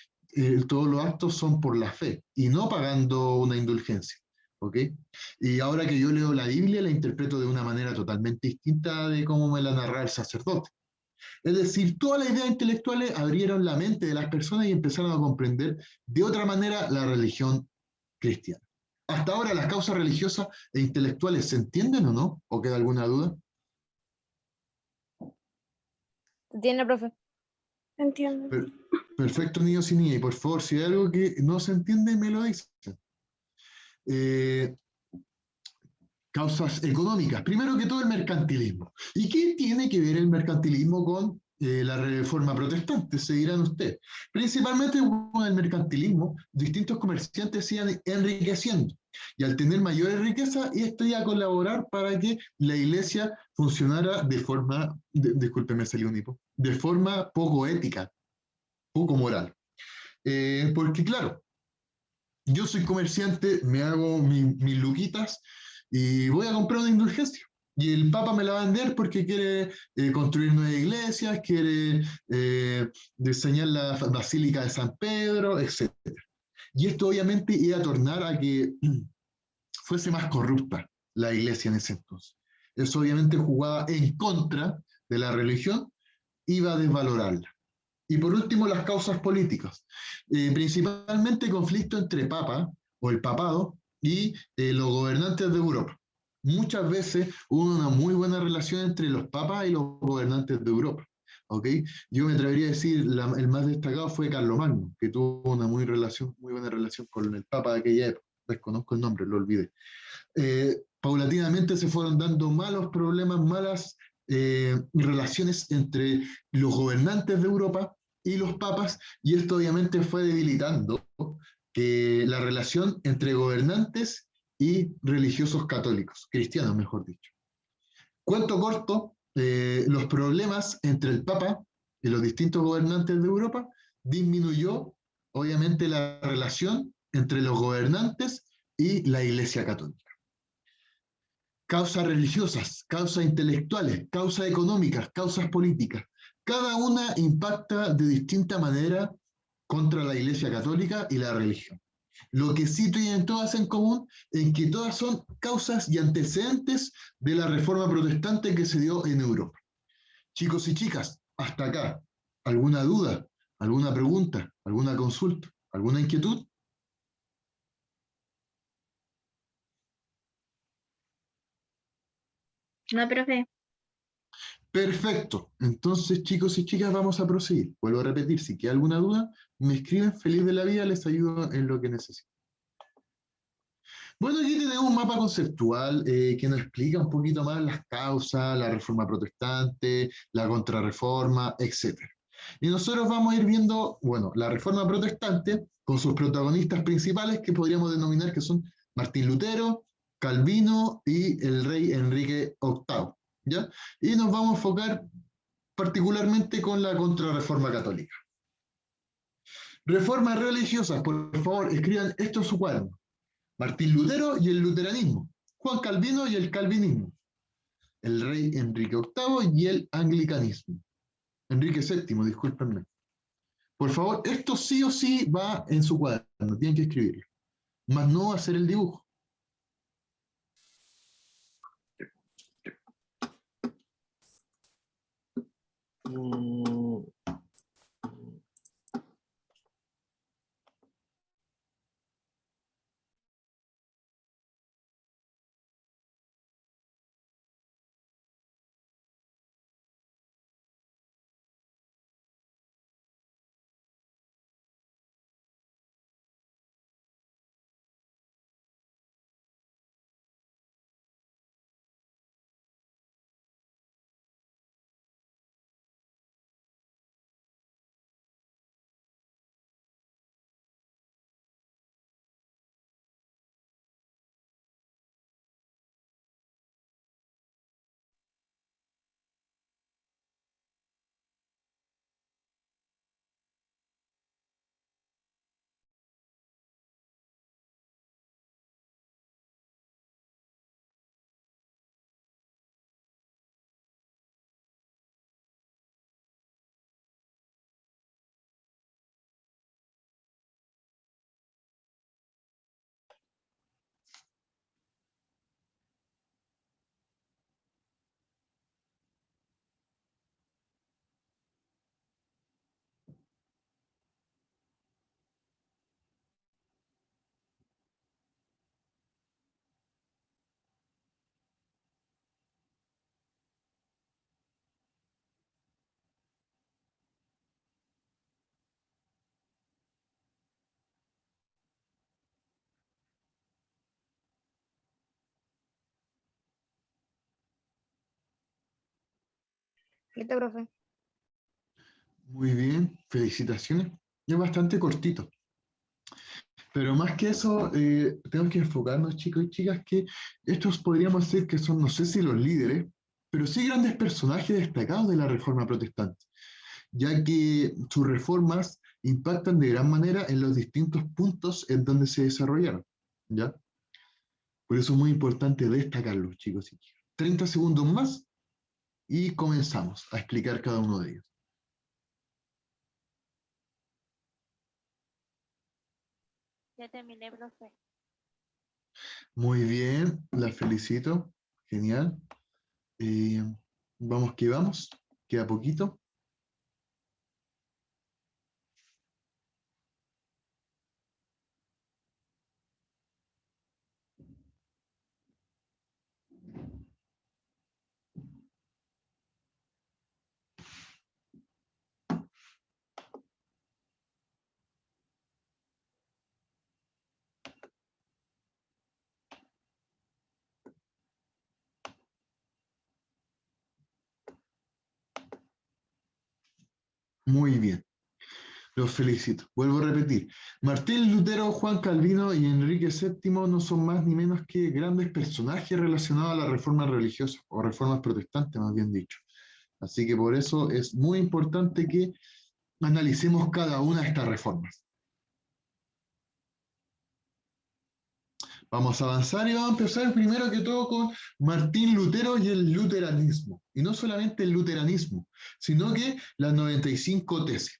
todos los actos son por la fe y no pagando una indulgencia. ¿Ok? Y ahora que yo leo la Biblia, la interpreto de una manera totalmente distinta de cómo me la narra el sacerdote. Es decir, todas las ideas intelectuales abrieron la mente de las personas y empezaron a comprender de otra manera la religión cristiana. Hasta ahora, ¿las causas religiosas e intelectuales se entienden o no? ¿O queda alguna duda? ¿Tiene, profe? Entiendo. Perfecto, niños y niñas. Y por favor, si hay algo que no se entiende, me lo dicen. Causas económicas. Primero que todo, el mercantilismo. ¿Y qué tiene que ver el mercantilismo con la reforma protestante? Se dirán ustedes. Principalmente con el mercantilismo, distintos comerciantes se iban enriqueciendo. Y al tener mayores riquezas, esto iba a colaborar para que la iglesia funcionara de forma, discúlpeme, salió un hipo, de forma poco ética. poco moral. Porque claro, yo soy comerciante, me hago mis luquitas y voy a comprar una indulgencia. Y el Papa me la va a vender porque quiere construir nuevas iglesias, quiere diseñar la Basílica de San Pedro, etc. Y esto obviamente iba a tornar a que fuese más corrupta la iglesia en ese entonces. Eso obviamente jugaba en contra de la religión, iba a desvalorarla. Y por último, las causas políticas. Principalmente conflicto entre Papa o el papado y los gobernantes de Europa. Muchas veces hubo una muy buena relación entre los papas y los gobernantes de Europa. ¿Okay? Yo me atrevería a decir, el más destacado fue Carlomagno, que tuvo una muy buena relación con el papa de aquella época. Desconozco el nombre, lo olvidé. Paulatinamente se fueron dando malos problemas, malas relaciones entre los gobernantes de Europa y los papas, y esto obviamente fue debilitando que la relación entre gobernantes y religiosos católicos, cristianos mejor dicho. Cuento corto, los problemas entre el Papa y los distintos gobernantes de Europa disminuyó obviamente la relación entre los gobernantes y la Iglesia Católica. Causas religiosas, causas intelectuales, causas económicas, causas políticas. Cada una impacta de distinta manera contra la Iglesia Católica y la religión. Lo que sí tienen todas en común es que todas son causas y antecedentes de la reforma protestante que se dio en Europa. Chicos y chicas, hasta acá, ¿alguna duda? ¿Alguna pregunta? ¿Alguna consulta? ¿Alguna inquietud? No, profe. Perfecto. Entonces, chicos y chicas, vamos a proseguir. Vuelvo a repetir, si queda alguna duda, me escriben, feliz de la vida, les ayudo en lo que necesiten. Bueno, aquí tenemos un mapa conceptual que nos explica un poquito más las causas, la reforma protestante, la contrarreforma, etc. Y nosotros vamos a ir viendo, bueno, la reforma protestante con sus protagonistas principales que podríamos denominar que son Martín Lutero, Calvino y el rey Enrique VIII, ¿ya? Y nos vamos a enfocar particularmente con la contrarreforma católica. Reformas religiosas, por favor, escriban esto en su cuaderno. Martín Lutero y el luteranismo, Juan Calvino y el calvinismo, el rey Enrique VIII y el anglicanismo. Enrique VII, discúlpenme. Por favor, esto sí o sí va en su cuaderno, tienen que escribirlo. Más no hacer el dibujo. Listo, profe. Muy bien, felicitaciones. Es bastante cortito. Pero más que eso, tenemos que enfocarnos, chicos y chicas, que estos podríamos decir que son, no sé si los líderes, pero sí grandes personajes destacados de la Reforma Protestante, ya que sus reformas impactan de gran manera en los distintos puntos en donde se desarrollaron, ¿ya? Por eso es muy importante destacarlos, chicos y chicas. 30 segundos más y comenzamos a explicar cada uno de ellos. Ya terminé, profe. Muy bien, la felicito. Genial. Vamos que vamos. Queda poquito. Muy bien. Los felicito. Vuelvo a repetir. Martín Lutero, Juan Calvino y Enrique VII no son más ni menos que grandes personajes relacionados a la reforma religiosa, o reformas protestantes, más bien dicho. Así que por eso es muy importante que analicemos cada una de estas reformas. Vamos a avanzar y vamos a empezar primero que todo con Martín Lutero y el luteranismo. Y no solamente el luteranismo, sino que las 95 tesis.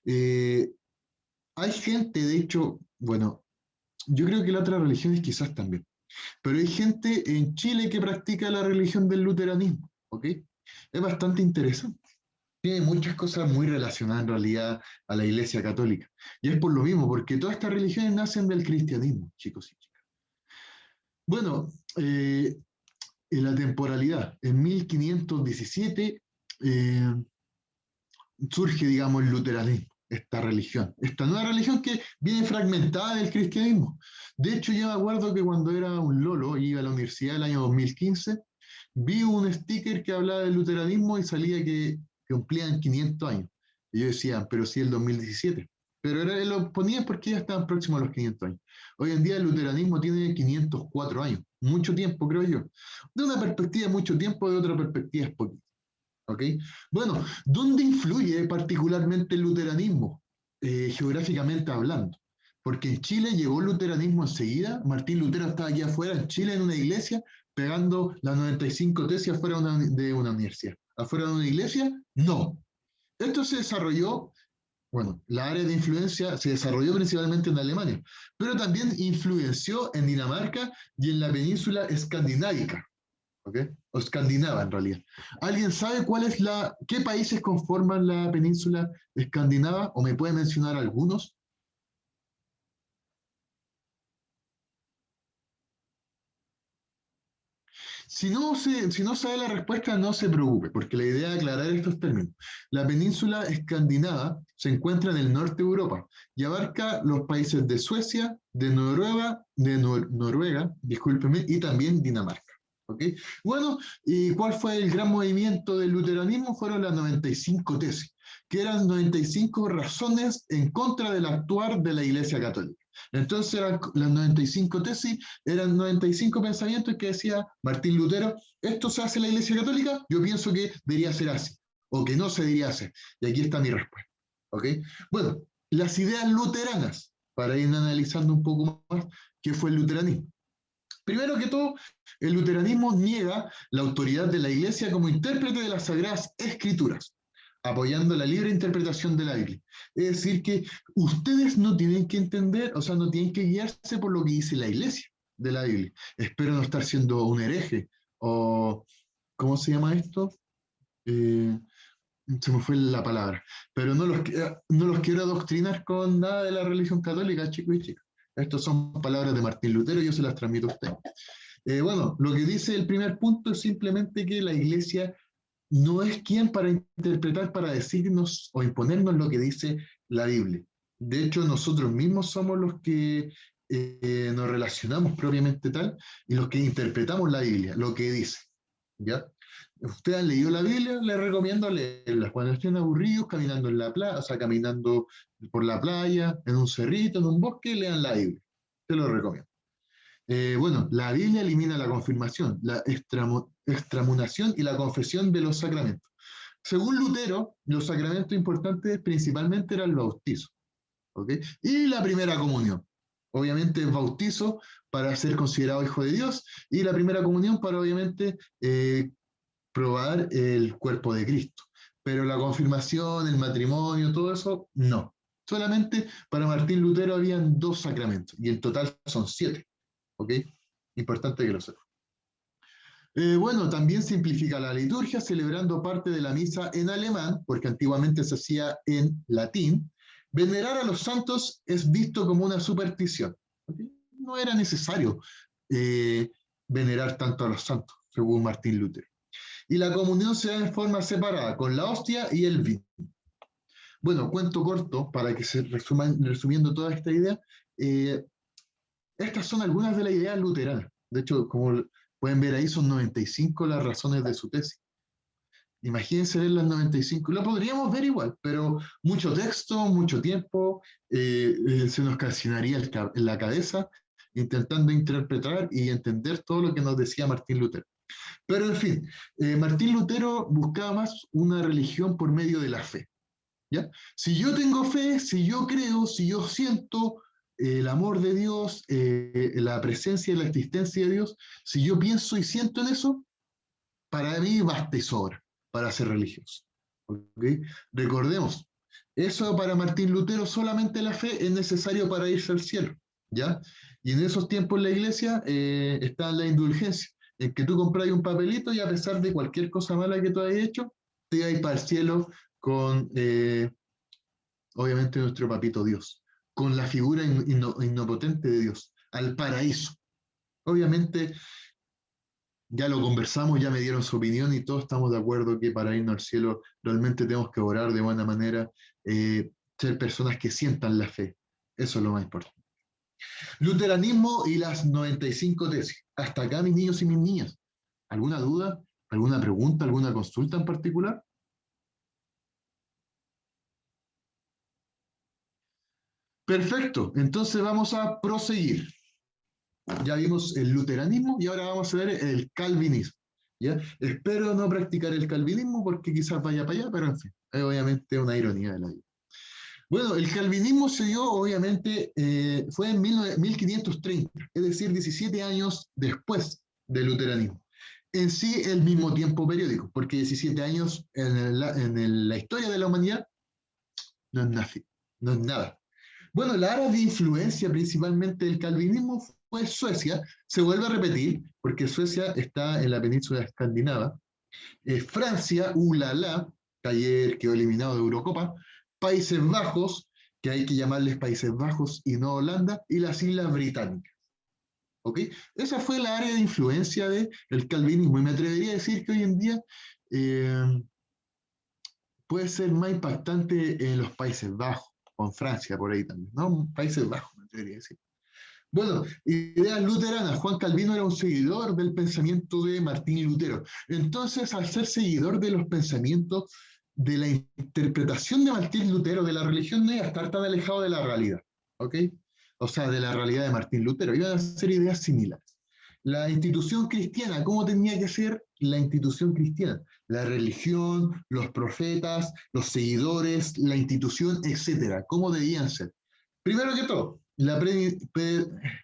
Hay gente, de hecho, bueno, yo creo que las otras religiones quizás también, pero hay gente en Chile que practica la religión del luteranismo, ¿ok? Es bastante interesante. Tiene muchas cosas muy relacionadas en realidad a la Iglesia Católica. Y es por lo mismo, porque todas estas religiones nacen del cristianismo, chicos y chicas. Bueno, en la temporalidad, en 1517 surge, digamos, el luteranismo, esta religión, esta nueva religión que viene fragmentada del cristianismo. De hecho, yo me acuerdo que cuando era un lolo, iba a la universidad el año 2015, vi un sticker que hablaba del luteranismo y salía que cumplían 500 años. Y yo decía, pero sí el 2017. Pero lo ponían porque ya estaban próximos a los 500 años. Hoy en día el luteranismo tiene 504 años, mucho tiempo, creo yo. De una perspectiva, mucho tiempo, de otra perspectiva, es poquito. ¿Ok? Bueno, ¿dónde influye particularmente el luteranismo, geográficamente hablando? Porque en Chile llegó el luteranismo enseguida. Martín Lutero estaba aquí afuera, en Chile, en una iglesia, pegando las 95 tesis afuera de una universidad. ¿Afuera de una iglesia? No. Esto se desarrolló, bueno, la área de influencia se desarrolló principalmente en Alemania, pero también influenció en Dinamarca y en la península escandinávica. ¿Ok? O escandinava en realidad. ¿Alguien sabe qué países conforman la península escandinava? ¿O me puede mencionar algunos? Si no sabe la respuesta, no se preocupe, porque la idea es aclarar estos términos. La península escandinava se encuentra en el norte de Europa y abarca los países de Suecia, de Noruega, discúlpeme, y también Dinamarca. ¿Okay? Bueno, ¿y cuál fue el gran movimiento del luteranismo? Fueron las 95 tesis, que eran 95 razones en contra del actuar de la Iglesia Católica. Entonces las 95 tesis eran 95 pensamientos que decía Martín Lutero: esto se hace en la Iglesia Católica, yo pienso que debería ser así, o que no se debería hacer. Y aquí está mi respuesta. ¿Okay? Bueno, las ideas luteranas, para ir analizando un poco más qué fue el luteranismo. Primero que todo, el luteranismo niega la autoridad de la Iglesia como intérprete de las Sagradas Escrituras, apoyando la libre interpretación de la Biblia. Es decir, que ustedes no tienen que entender, o sea, no tienen que guiarse por lo que dice la Iglesia de la Biblia. Espero no estar siendo un hereje, o ¿cómo se llama esto? Se me fue la palabra. Pero no los quiero adoctrinar con nada de la religión católica, chicos y chicas. Estas son palabras de Martín Lutero, yo se las transmito a ustedes. Bueno, lo que dice el primer punto es simplemente que la Iglesia no es quien para interpretar, para decirnos o imponernos lo que dice la Biblia. De hecho, nosotros mismos somos los que nos relacionamos propiamente tal y los que interpretamos la Biblia, lo que dice. ¿Ya? Ustedes han leído la Biblia, les recomiendo leerla. Cuando estén aburridos, caminando en la playa, o sea, caminando por la playa, en un cerrito, en un bosque, lean la Biblia. Te lo recomiendo. Bueno, la Biblia elimina la confirmación, la extramunión y la confesión de los sacramentos. Según Lutero, los sacramentos importantes principalmente eran el bautizo. ¿ok? Y la primera comunión. Obviamente el bautizo para ser considerado hijo de Dios y la primera comunión para obviamente probar el cuerpo de Cristo. Pero la confirmación, el matrimonio, todo eso, no. Solamente para Martín Lutero habían 2 sacramentos y en total son 7. ¿Ok? Importante que lo sepan. Bueno, también simplifica la liturgia celebrando parte de la misa en alemán, porque antiguamente se hacía en latín. Venerar a los santos es visto como una superstición. ¿Okay? No era necesario venerar tanto a los santos, según Martín Lutero. Y la comunión se da en forma separada, con la hostia y el vino. Bueno, cuento corto, para que se resumiendo toda esta idea, estas son algunas de las ideas luteranas. De hecho, como pueden ver ahí, son 95 las razones de su tesis. Imagínense leer las 95. Lo podríamos ver igual, pero mucho texto, mucho tiempo, se nos calcinaría en la cabeza intentando interpretar y entender todo lo que nos decía Martín Lutero. Pero en fin, Martín Lutero buscaba más una religión por medio de la fe. ¿Ya? Si yo tengo fe, si yo creo, si yo siento el amor de Dios, la presencia y la existencia de Dios, si yo pienso y siento en eso, para mí basta y sobra para ser religioso. ¿Okay? Recordemos, eso para Martín Lutero, solamente la fe es necesario para irse al cielo. ¿Ya? Y en esos tiempos la iglesia está en la indulgencia, en que tú compras un papelito y a pesar de cualquier cosa mala que tú hayas hecho, te vas para el cielo con, obviamente, nuestro papito Dios, con la figura innopotente de Dios, al paraíso. Obviamente, ya lo conversamos, ya me dieron su opinión y todos estamos de acuerdo que para irnos al cielo realmente tenemos que orar de buena manera, ser personas que sientan la fe. Eso es lo más importante. Luteranismo y las 95 tesis. Hasta acá, mis niños y mis niñas. ¿Alguna duda? ¿Alguna pregunta? ¿Alguna consulta en particular? Perfecto, entonces vamos a proseguir. Ya vimos el luteranismo y ahora vamos a ver el calvinismo. ¿Ya? Espero no practicar el calvinismo porque quizás vaya para allá, pero en fin, es obviamente una ironía de la vida. Bueno, el calvinismo se dio, obviamente, fue en 1530, es decir, 17 años después del luteranismo. En sí, el mismo tiempo periódico, porque 17 años en la historia de la humanidad no es nada. Bueno, la área de influencia principalmente del calvinismo fue Suecia, se vuelve a repetir, porque Suecia está en la península escandinava, Francia, que ayer quedó eliminado de Eurocopa, Países Bajos, que hay que llamarles Países Bajos y no Holanda, y las Islas Británicas. ¿Ok? Esa fue la área de influencia del calvinismo, y me atrevería a decir que hoy en día puede ser más impactante en los Países Bajos, con Francia por ahí también, ¿no? Países Bajos, me atrevería a decir. Bueno, ideas luteranas. Juan Calvino era un seguidor del pensamiento de Martín Lutero. Entonces, al ser seguidor de los pensamientos, de la interpretación de Martín Lutero de la religión, no iba a estar tan alejado de la realidad, ¿ok? O sea, de la realidad de Martín Lutero. Iban a ser ideas similares. La institución cristiana, ¿cómo tenía que ser la institución cristiana? La religión, los profetas, los seguidores, la institución, etcétera. ¿Cómo debían ser? Primero que todo, la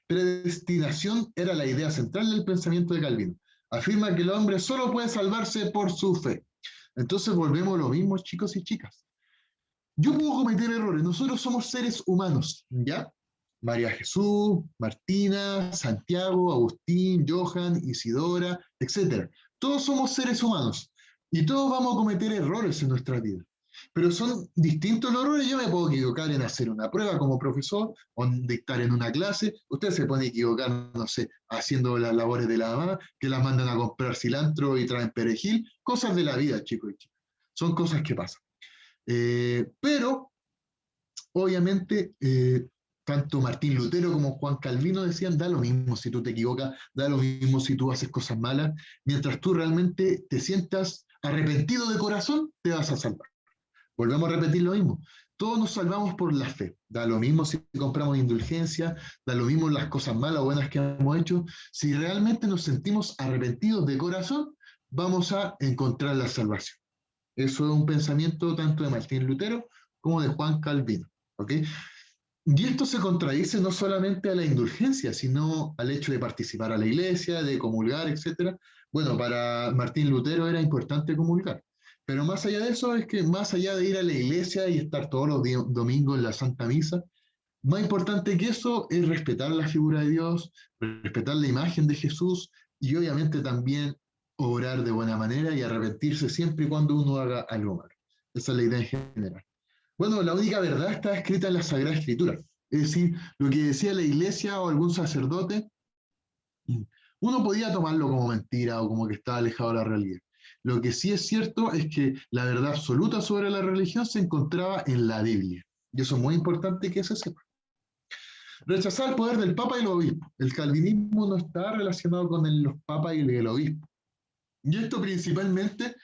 predestinación era la idea central del pensamiento de Calvino. Afirma que el hombre solo puede salvarse por su fe. Entonces volvemos a lo mismo, chicos y chicas. Yo puedo cometer errores, nosotros somos seres humanos, ¿ya? María Jesús, Martina, Santiago, Agustín, Johan, Isidora, etc. Todos somos seres humanos y todos vamos a cometer errores en nuestra vida. Pero son distintos los errores. Yo me puedo equivocar en hacer una prueba como profesor o en dictar en una clase. Usted se puede equivocar, no sé, haciendo las labores de la mamá, que las mandan a comprar cilantro y traen perejil. Cosas de la vida, chicos y chicas. Son cosas que pasan. Pero, obviamente, tanto Martín Lutero como Juan Calvino decían, da lo mismo si tú te equivocas, da lo mismo si tú haces cosas malas. Mientras tú realmente te sientas arrepentido de corazón, te vas a salvar. Volvemos a repetir lo mismo. Todos nos salvamos por la fe. Da lo mismo si compramos indulgencia, da lo mismo las cosas malas o buenas que hemos hecho. Si realmente nos sentimos arrepentidos de corazón, vamos a encontrar la salvación. Eso es un pensamiento tanto de Martín Lutero como de Juan Calvino. ¿Okay? Y esto se contradice no solamente a la indulgencia, sino al hecho de participar a la iglesia, de comulgar, etc. Bueno, para Martín Lutero era importante comulgar. Pero más allá de eso, es que más allá de ir a la iglesia y estar todos los domingos en la Santa Misa, más importante que eso es respetar la figura de Dios, respetar la imagen de Jesús y obviamente también obrar de buena manera y arrepentirse siempre y cuando uno haga algo malo. Esa es la idea en general. Bueno, la única verdad está escrita en la Sagrada Escritura. Es decir, lo que decía la iglesia o algún sacerdote, uno podía tomarlo como mentira o como que estaba alejado de la realidad. Lo que sí es cierto es que la verdad absoluta sobre la religión se encontraba en la Biblia. Y eso es muy importante que se sepa. Rechazar el poder del Papa y los obispos. El calvinismo no está relacionado con los papas y el obispo. Y esto principalmente,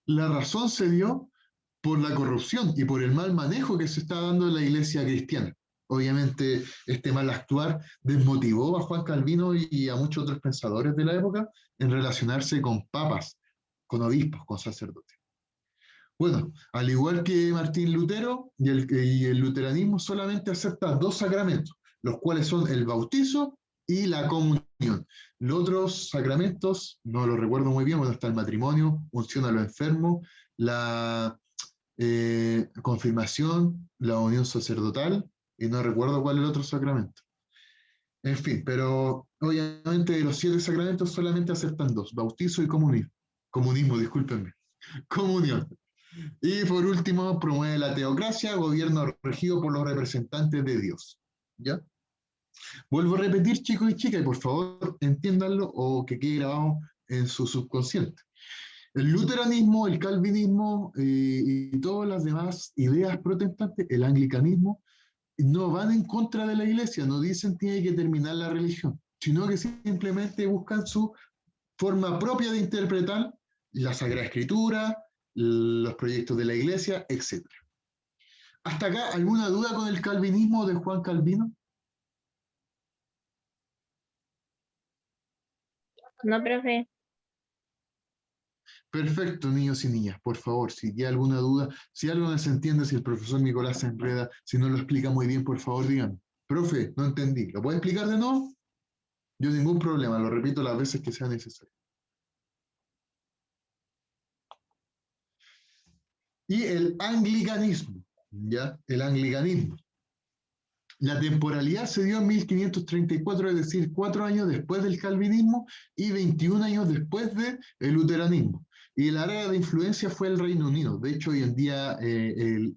la razón se dio por la corrupción y por el mal manejo que se está dando en la iglesia cristiana. Obviamente, este mal actuar desmotivó a Juan Calvino y a muchos otros pensadores de la época en relacionarse con papas, con obispos, con sacerdotes. Bueno, al igual que Martín Lutero y el luteranismo solamente acepta 2 sacramentos, los cuales son el bautizo y la comunión. Los otros sacramentos, no los recuerdo muy bien, bueno, está el matrimonio, unción a los enfermos, la confirmación, la unión sacerdotal, y no recuerdo cuál es el otro sacramento. En fin, pero obviamente de los 7 sacramentos solamente aceptan 2, bautizo y comunismo, discúlpenme, comunión. Y por último, promueve la teocracia, gobierno regido por los representantes de Dios. ¿Ya? Vuelvo a repetir, chicos y chicas, y por favor entiéndanlo o que quede grabado en su subconsciente. El luteranismo, el calvinismo y todas las demás ideas protestantes, el anglicanismo, no van en contra de la iglesia, no dicen tiene que terminar la religión, sino que simplemente buscan su forma propia de interpretar la Sagrada Escritura, los proyectos de la iglesia, etc. ¿Hasta acá alguna duda con el calvinismo de Juan Calvino? No, profe. Perfecto, niños y niñas, por favor, si hay alguna duda, si algo no se entiende, si el profesor Nicolás se enreda, si no lo explica muy bien, por favor, díganme. Profe, no entendí, ¿lo puede explicar de nuevo? Yo ningún problema, lo repito las veces que sea necesario. Y el anglicanismo, ¿ya? El anglicanismo. La temporalidad se dio en 1534, es decir, 4 años después del calvinismo y 21 años después del luteranismo. Y el área de influencia fue el Reino Unido. De hecho, hoy en día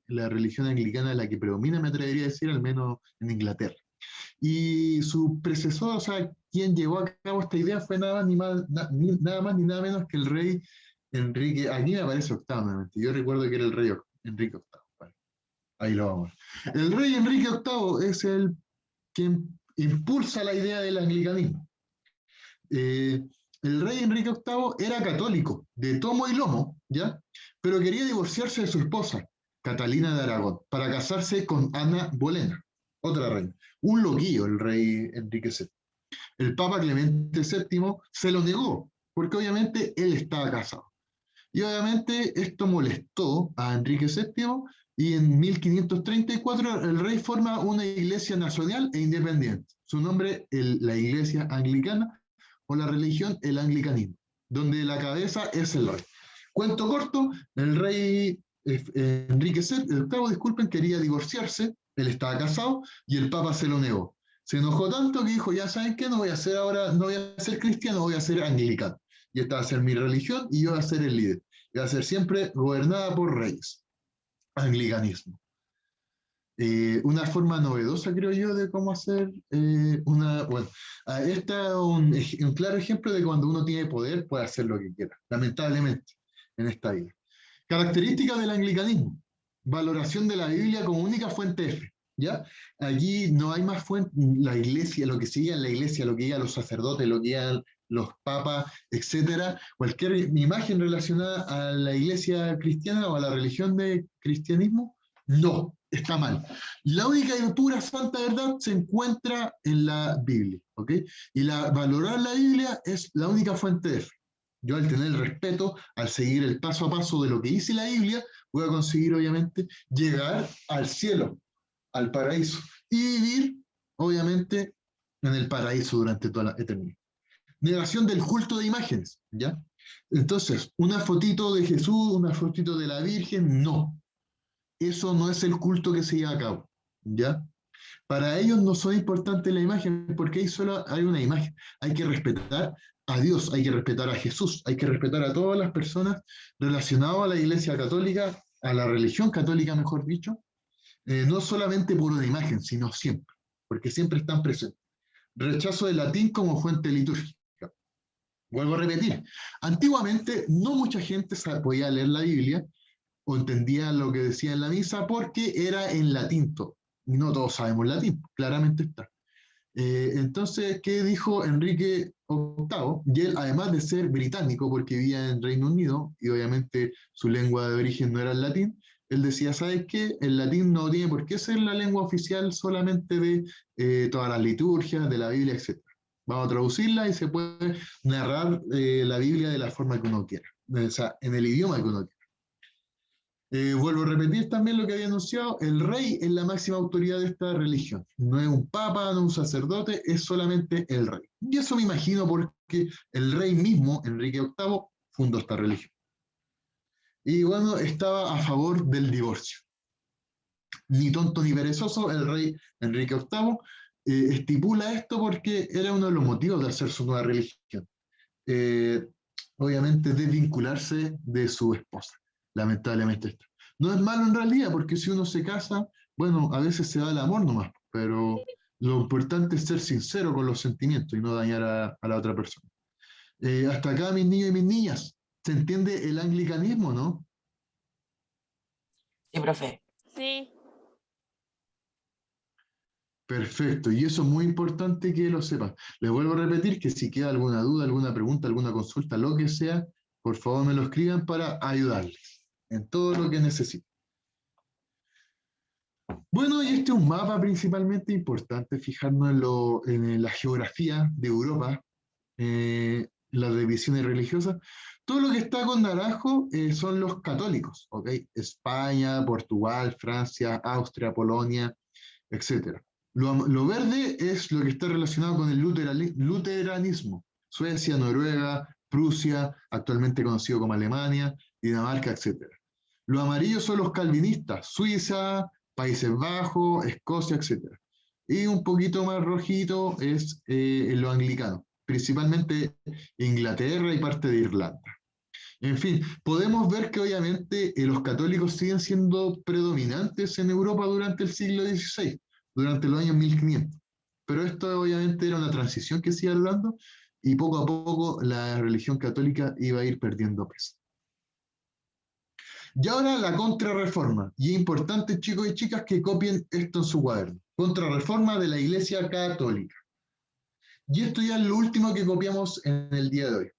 la religión anglicana es la que predomina, me atrevería a decir, al menos en Inglaterra. Y su predecesor, o sea, quien llevó a cabo esta idea fue nada más ni nada menos que el rey Enrique, aquí me aparece octavo nuevamente, yo recuerdo que era el rey Enrique VIII. Vale. Ahí lo vamos. El rey Enrique VIII es el quien impulsa la idea del anglicanismo. El rey Enrique VIII era católico, de tomo y lomo, ¿ya? Pero quería divorciarse de su esposa, Catalina de Aragón, para casarse con Ana Bolena, otra reina. Un loquillo el rey Enrique VII. El Papa Clemente VII se lo negó, porque obviamente él estaba casado. Y obviamente esto molestó a Enrique VII, y en 1534 el rey forma una iglesia nacional e independiente. Su nombre, la Iglesia Anglicana, o la religión, el anglicanismo, donde la cabeza es el rey. Cuento corto, el rey Enrique VIII, disculpen, quería divorciarse, él estaba casado, y el Papa se lo negó. Se enojó tanto que dijo, ya saben qué, no voy a ser ahora, no voy a ser cristiano, voy a ser anglicano. Y esta va a ser mi religión y yo voy a ser el líder. Y va a ser siempre gobernada por reyes. Anglicanismo. Una forma novedosa, creo yo, de cómo hacer bueno, esta es un claro ejemplo de cuando uno tiene poder, puede hacer lo que quiera, lamentablemente, en esta vida. Características del anglicanismo. Valoración de la Biblia como única fuente de fe, ¿ya? Aquí no hay más fuente, la iglesia, lo que sigue en la iglesia, lo que digan los sacerdotes, lo que digan los papas, etcétera, cualquier imagen relacionada a la iglesia cristiana o a la religión de cristianismo, no, está mal. La única y pura santa verdad se encuentra en la Biblia, ¿ok? Y valorar la Biblia es la única fuente de fe. Yo, al tener el respeto, al seguir el paso a paso de lo que dice la Biblia, voy a conseguir, obviamente, llegar al cielo, al paraíso. y vivir, obviamente, en el paraíso durante toda la eternidad. Negación del culto de imágenes, ¿ya? Entonces, una fotito de Jesús, una fotito de la Virgen, no. Eso no es el culto que se lleva a cabo, ¿ya? Para ellos no son importantes la imagen, porque ahí solo hay una imagen. Hay que respetar a Dios, hay que respetar a Jesús, hay que respetar a todas las personas relacionadas a la Iglesia Católica, a la religión católica, mejor dicho, no solamente por una imagen, sino siempre, porque siempre están presentes. Rechazo del latín como fuente litúrgica. Vuelvo a repetir, antiguamente no mucha gente podía leer la Biblia o entendía lo que decía en la misa porque era en latín todo. Y no todos sabemos latín, claramente está. Entonces, ¿qué dijo Enrique VIII? Y él, además de ser británico, porque vivía en Reino Unido, y obviamente su lengua de origen no era el latín, él decía, ¿sabes qué? El latín no tiene por qué ser la lengua oficial solamente de todas las liturgias, de la Biblia, etc. Vamos a traducirla y se puede narrar la Biblia de la forma que uno quiera, o sea, en el idioma que uno quiera. Vuelvo a repetir también lo que había anunciado, el rey es la máxima autoridad de esta religión. No es un papa, no es un sacerdote, es solamente el rey. Y eso me imagino porque el rey mismo, Enrique VIII, fundó esta religión. Y bueno, estaba a favor del divorcio. Ni tonto ni perezoso, el rey Enrique VIII estipula esto porque era uno de los motivos de hacer su nueva religión. Eh, Obviamente desvincularse de su esposa, lamentablemente esto. No es malo en realidad, porque si uno se casa, bueno, a veces se da el amor nomás, pero lo importante es ser sincero con los sentimientos y no dañar a la otra persona. Hasta acá, mis niños y mis niñas, ¿se entiende el anglicanismo, no? Sí, profe. Sí. Perfecto, y eso es muy importante que lo sepan. Les vuelvo a repetir que si queda alguna duda, alguna pregunta, alguna consulta, lo que sea, por favor me lo escriban para ayudarles en todo lo que necesiten. Bueno, y este es un mapa principalmente importante, fijarnos en la geografía de Europa, las divisiones religiosas. Todo lo que está con naranjo son los católicos, ¿ok? España, Portugal, Francia, Austria, Polonia, etc. Lo verde es lo que está relacionado con el luteranismo. Suecia, Noruega, Prusia, actualmente conocido como Alemania, Dinamarca, etc. Lo amarillo son los calvinistas, Suiza, Países Bajos, Escocia, etc. Y un poquito más rojito es lo anglicano, principalmente Inglaterra y parte de Irlanda. En fin, podemos ver que obviamente los católicos siguen siendo predominantes en Europa durante el siglo XVI, durante los años 1500. Pero esto obviamente era una transición que se iba dando y poco a poco la religión católica iba a ir perdiendo peso. Y ahora la contrarreforma. Y es importante, chicos y chicas, que copien esto en su cuaderno. Contrarreforma de la Iglesia Católica. Y esto ya es lo último que copiamos en el día de hoy.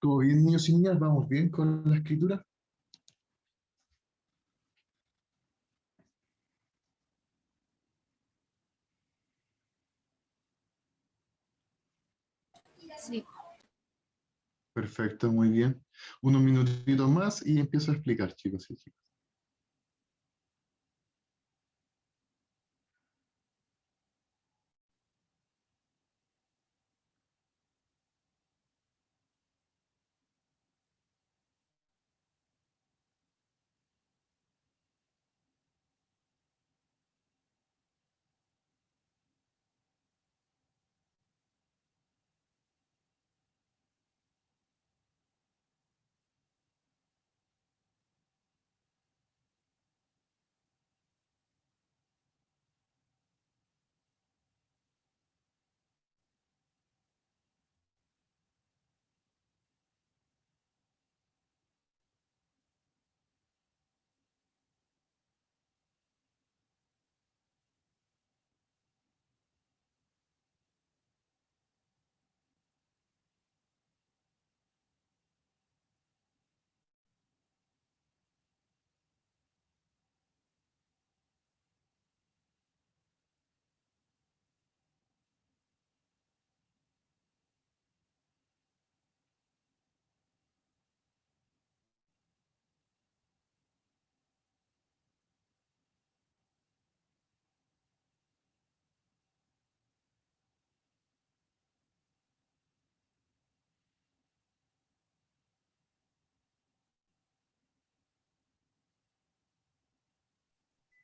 ¿Todo bien, niños y niñas? ¿Vamos bien con la escritura? Sí. Perfecto, muy bien. Unos minutitos más y empiezo a explicar, chicos y chicas.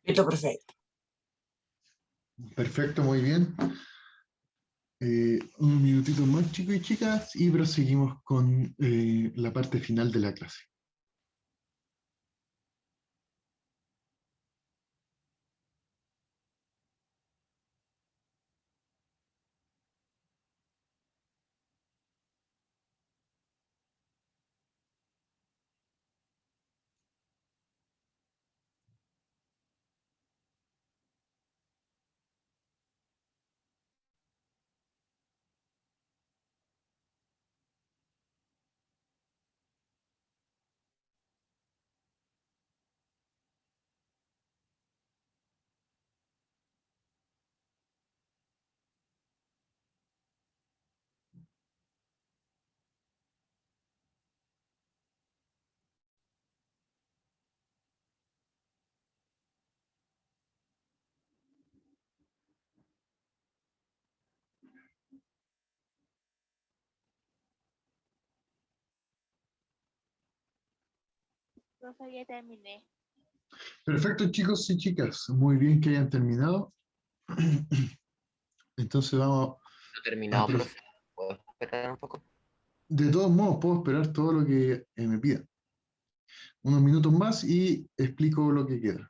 Listo, perfecto. Perfecto, muy bien. Un minutito más, chicos y chicas, y proseguimos con la parte final de la clase. Profe, ya terminé. Perfecto, chicos y chicas. Muy bien que hayan terminado. Entonces vamos No he a... terminado, profe. ¿Puedo esperar un poco? De todos modos, puedo esperar todo lo que me pidan. Unos minutos más y explico lo que queda.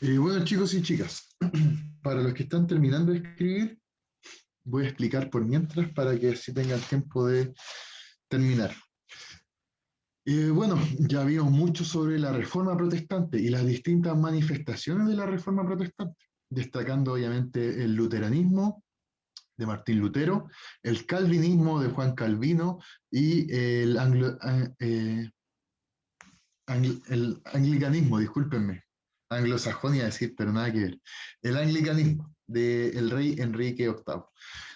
Bueno, chicos y chicas, para los que están terminando de escribir, voy a explicar por mientras para que así tengan tiempo de terminar. Bueno, ya vimos mucho sobre la Reforma Protestante y las distintas manifestaciones de la Reforma Protestante. destacando obviamente el luteranismo de Martín Lutero, el calvinismo de Juan Calvino y el anglicanismo, discúlpenme, anglosajón iba a decir, pero nada que ver, el anglicanismo del rey Enrique VIII.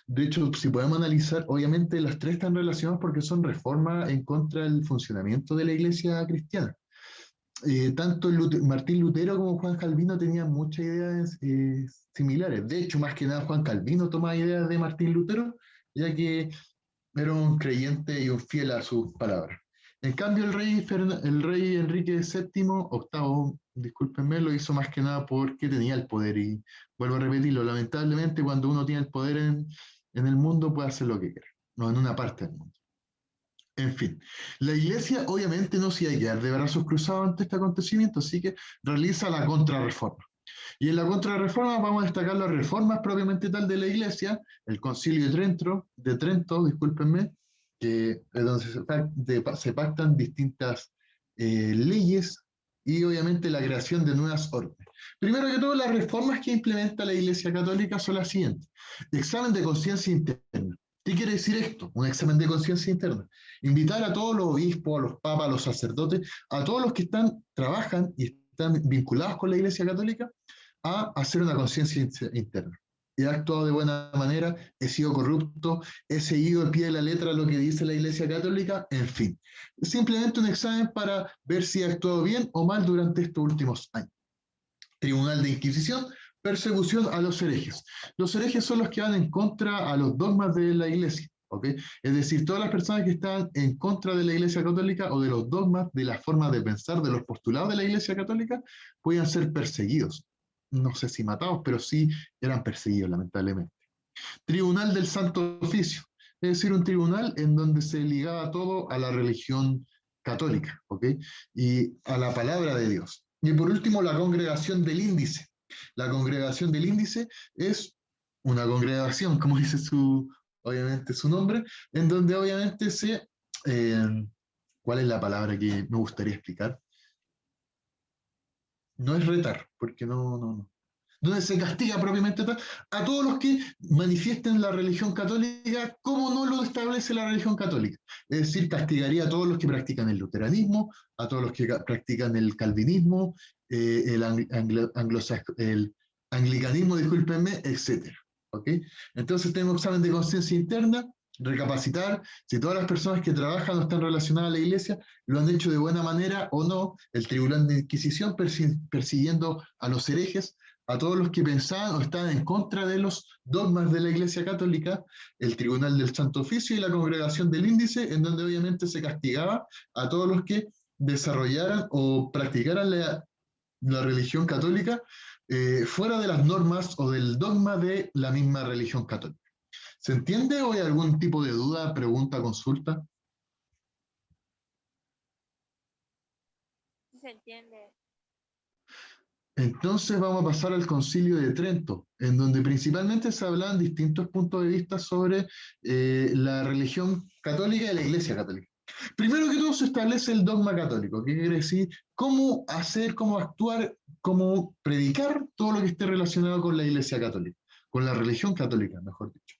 De hecho, si podemos analizar, obviamente las tres están relacionadas porque son reformas en contra del funcionamiento de la iglesia cristiana. Tanto Martín Lutero como Juan Calvino tenían muchas ideas similares. De hecho, más que nada Juan Calvino toma ideas de Martín Lutero, ya que era un creyente y un fiel a sus palabras. En cambio, el rey Enrique VIII, discúlpenme, lo hizo más que nada porque tenía el poder. Y vuelvo a repetirlo, lamentablemente cuando uno tiene el poder en el mundo puede hacer lo que quiera, no en una parte del mundo. En fin, la iglesia obviamente no se iba a quedar de brazos cruzados ante este acontecimiento, así que realiza la contrarreforma. Y en la contrarreforma vamos a destacar las reformas propiamente tal de la iglesia, el Concilio de Trento, discúlpenme, que es donde se pactan distintas leyes y obviamente la creación de nuevas órdenes. Primero que todo, las reformas que implementa la Iglesia Católica son las siguientes. Examen de conciencia interna. ¿Qué quiere decir esto? Un examen de conciencia interna. Invitar a todos los obispos, a los papas, a los sacerdotes, a todos los que trabajan y están vinculados con la Iglesia Católica, a hacer una conciencia interna. He actuado de buena manera, he sido corrupto, he seguido al pie de la letra lo que dice la Iglesia Católica, en fin. Simplemente un examen para ver si he actuado bien o mal durante estos últimos años. Tribunal de Inquisición, persecución a los herejes. Los herejes son los que van en contra a los dogmas de la Iglesia, ¿ok? Es decir, todas las personas que están en contra de la Iglesia Católica o de los dogmas, de la forma de pensar, de los postulados de la Iglesia Católica, podían ser perseguidos. No sé si matados, pero sí eran perseguidos, lamentablemente. Tribunal del Santo Oficio, es decir, un tribunal en donde se ligaba todo a la religión católica, ¿ok? Y a la palabra de Dios. Y por último, la Congregación del Índice. La Congregación del Índice es una congregación, como dice obviamente su nombre, en donde obviamente ¿cuál es la palabra que me gustaría explicar? No es retar, porque no. Donde se castiga propiamente tal a todos los que manifiesten la religión católica como no lo establece la religión católica. Es decir, castigaría a todos los que practican el luteranismo, a todos los que practican el calvinismo, el anglicanismo, discúlpenme, etc. ¿Okay? Entonces tenemos examen de conciencia interna, recapacitar si todas las personas que trabajan o están relacionadas a la iglesia lo han hecho de buena manera o no. El Tribunal de Inquisición persiguiendo a los herejes, a todos los que pensaban o estaban en contra de los dogmas de la Iglesia Católica, el Tribunal del Santo Oficio y la Congregación del Índice, en donde obviamente se castigaba a todos los que desarrollaran o practicaran la religión católica fuera de las normas o del dogma de la misma religión católica. ¿Se entiende o hay algún tipo de duda, pregunta, consulta? Se entiende. Entonces vamos a pasar al Concilio de Trento, en donde principalmente se hablan distintos puntos de vista sobre la religión católica y la Iglesia Católica. Primero que todo se establece el dogma católico, que quiere decir cómo hacer, cómo actuar, cómo predicar todo lo que esté relacionado con la Iglesia Católica, con la religión católica, mejor dicho.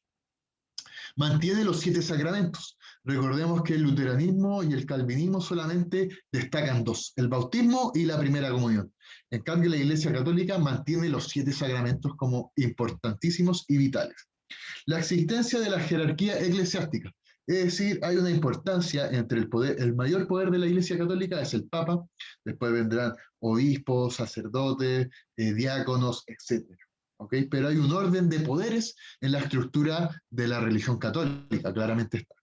Mantiene los 7 sacramentos. Recordemos que el luteranismo y el calvinismo solamente destacan 2, el bautismo y la primera comunión. En cambio, la Iglesia Católica mantiene los 7 sacramentos como importantísimos y vitales. La existencia de la jerarquía eclesiástica, es decir, hay una importancia entre el mayor poder de la Iglesia Católica es el Papa, después vendrán obispos, sacerdotes, diáconos, etc. ¿Okay? Pero hay un orden de poderes en la estructura de la religión católica, claramente está.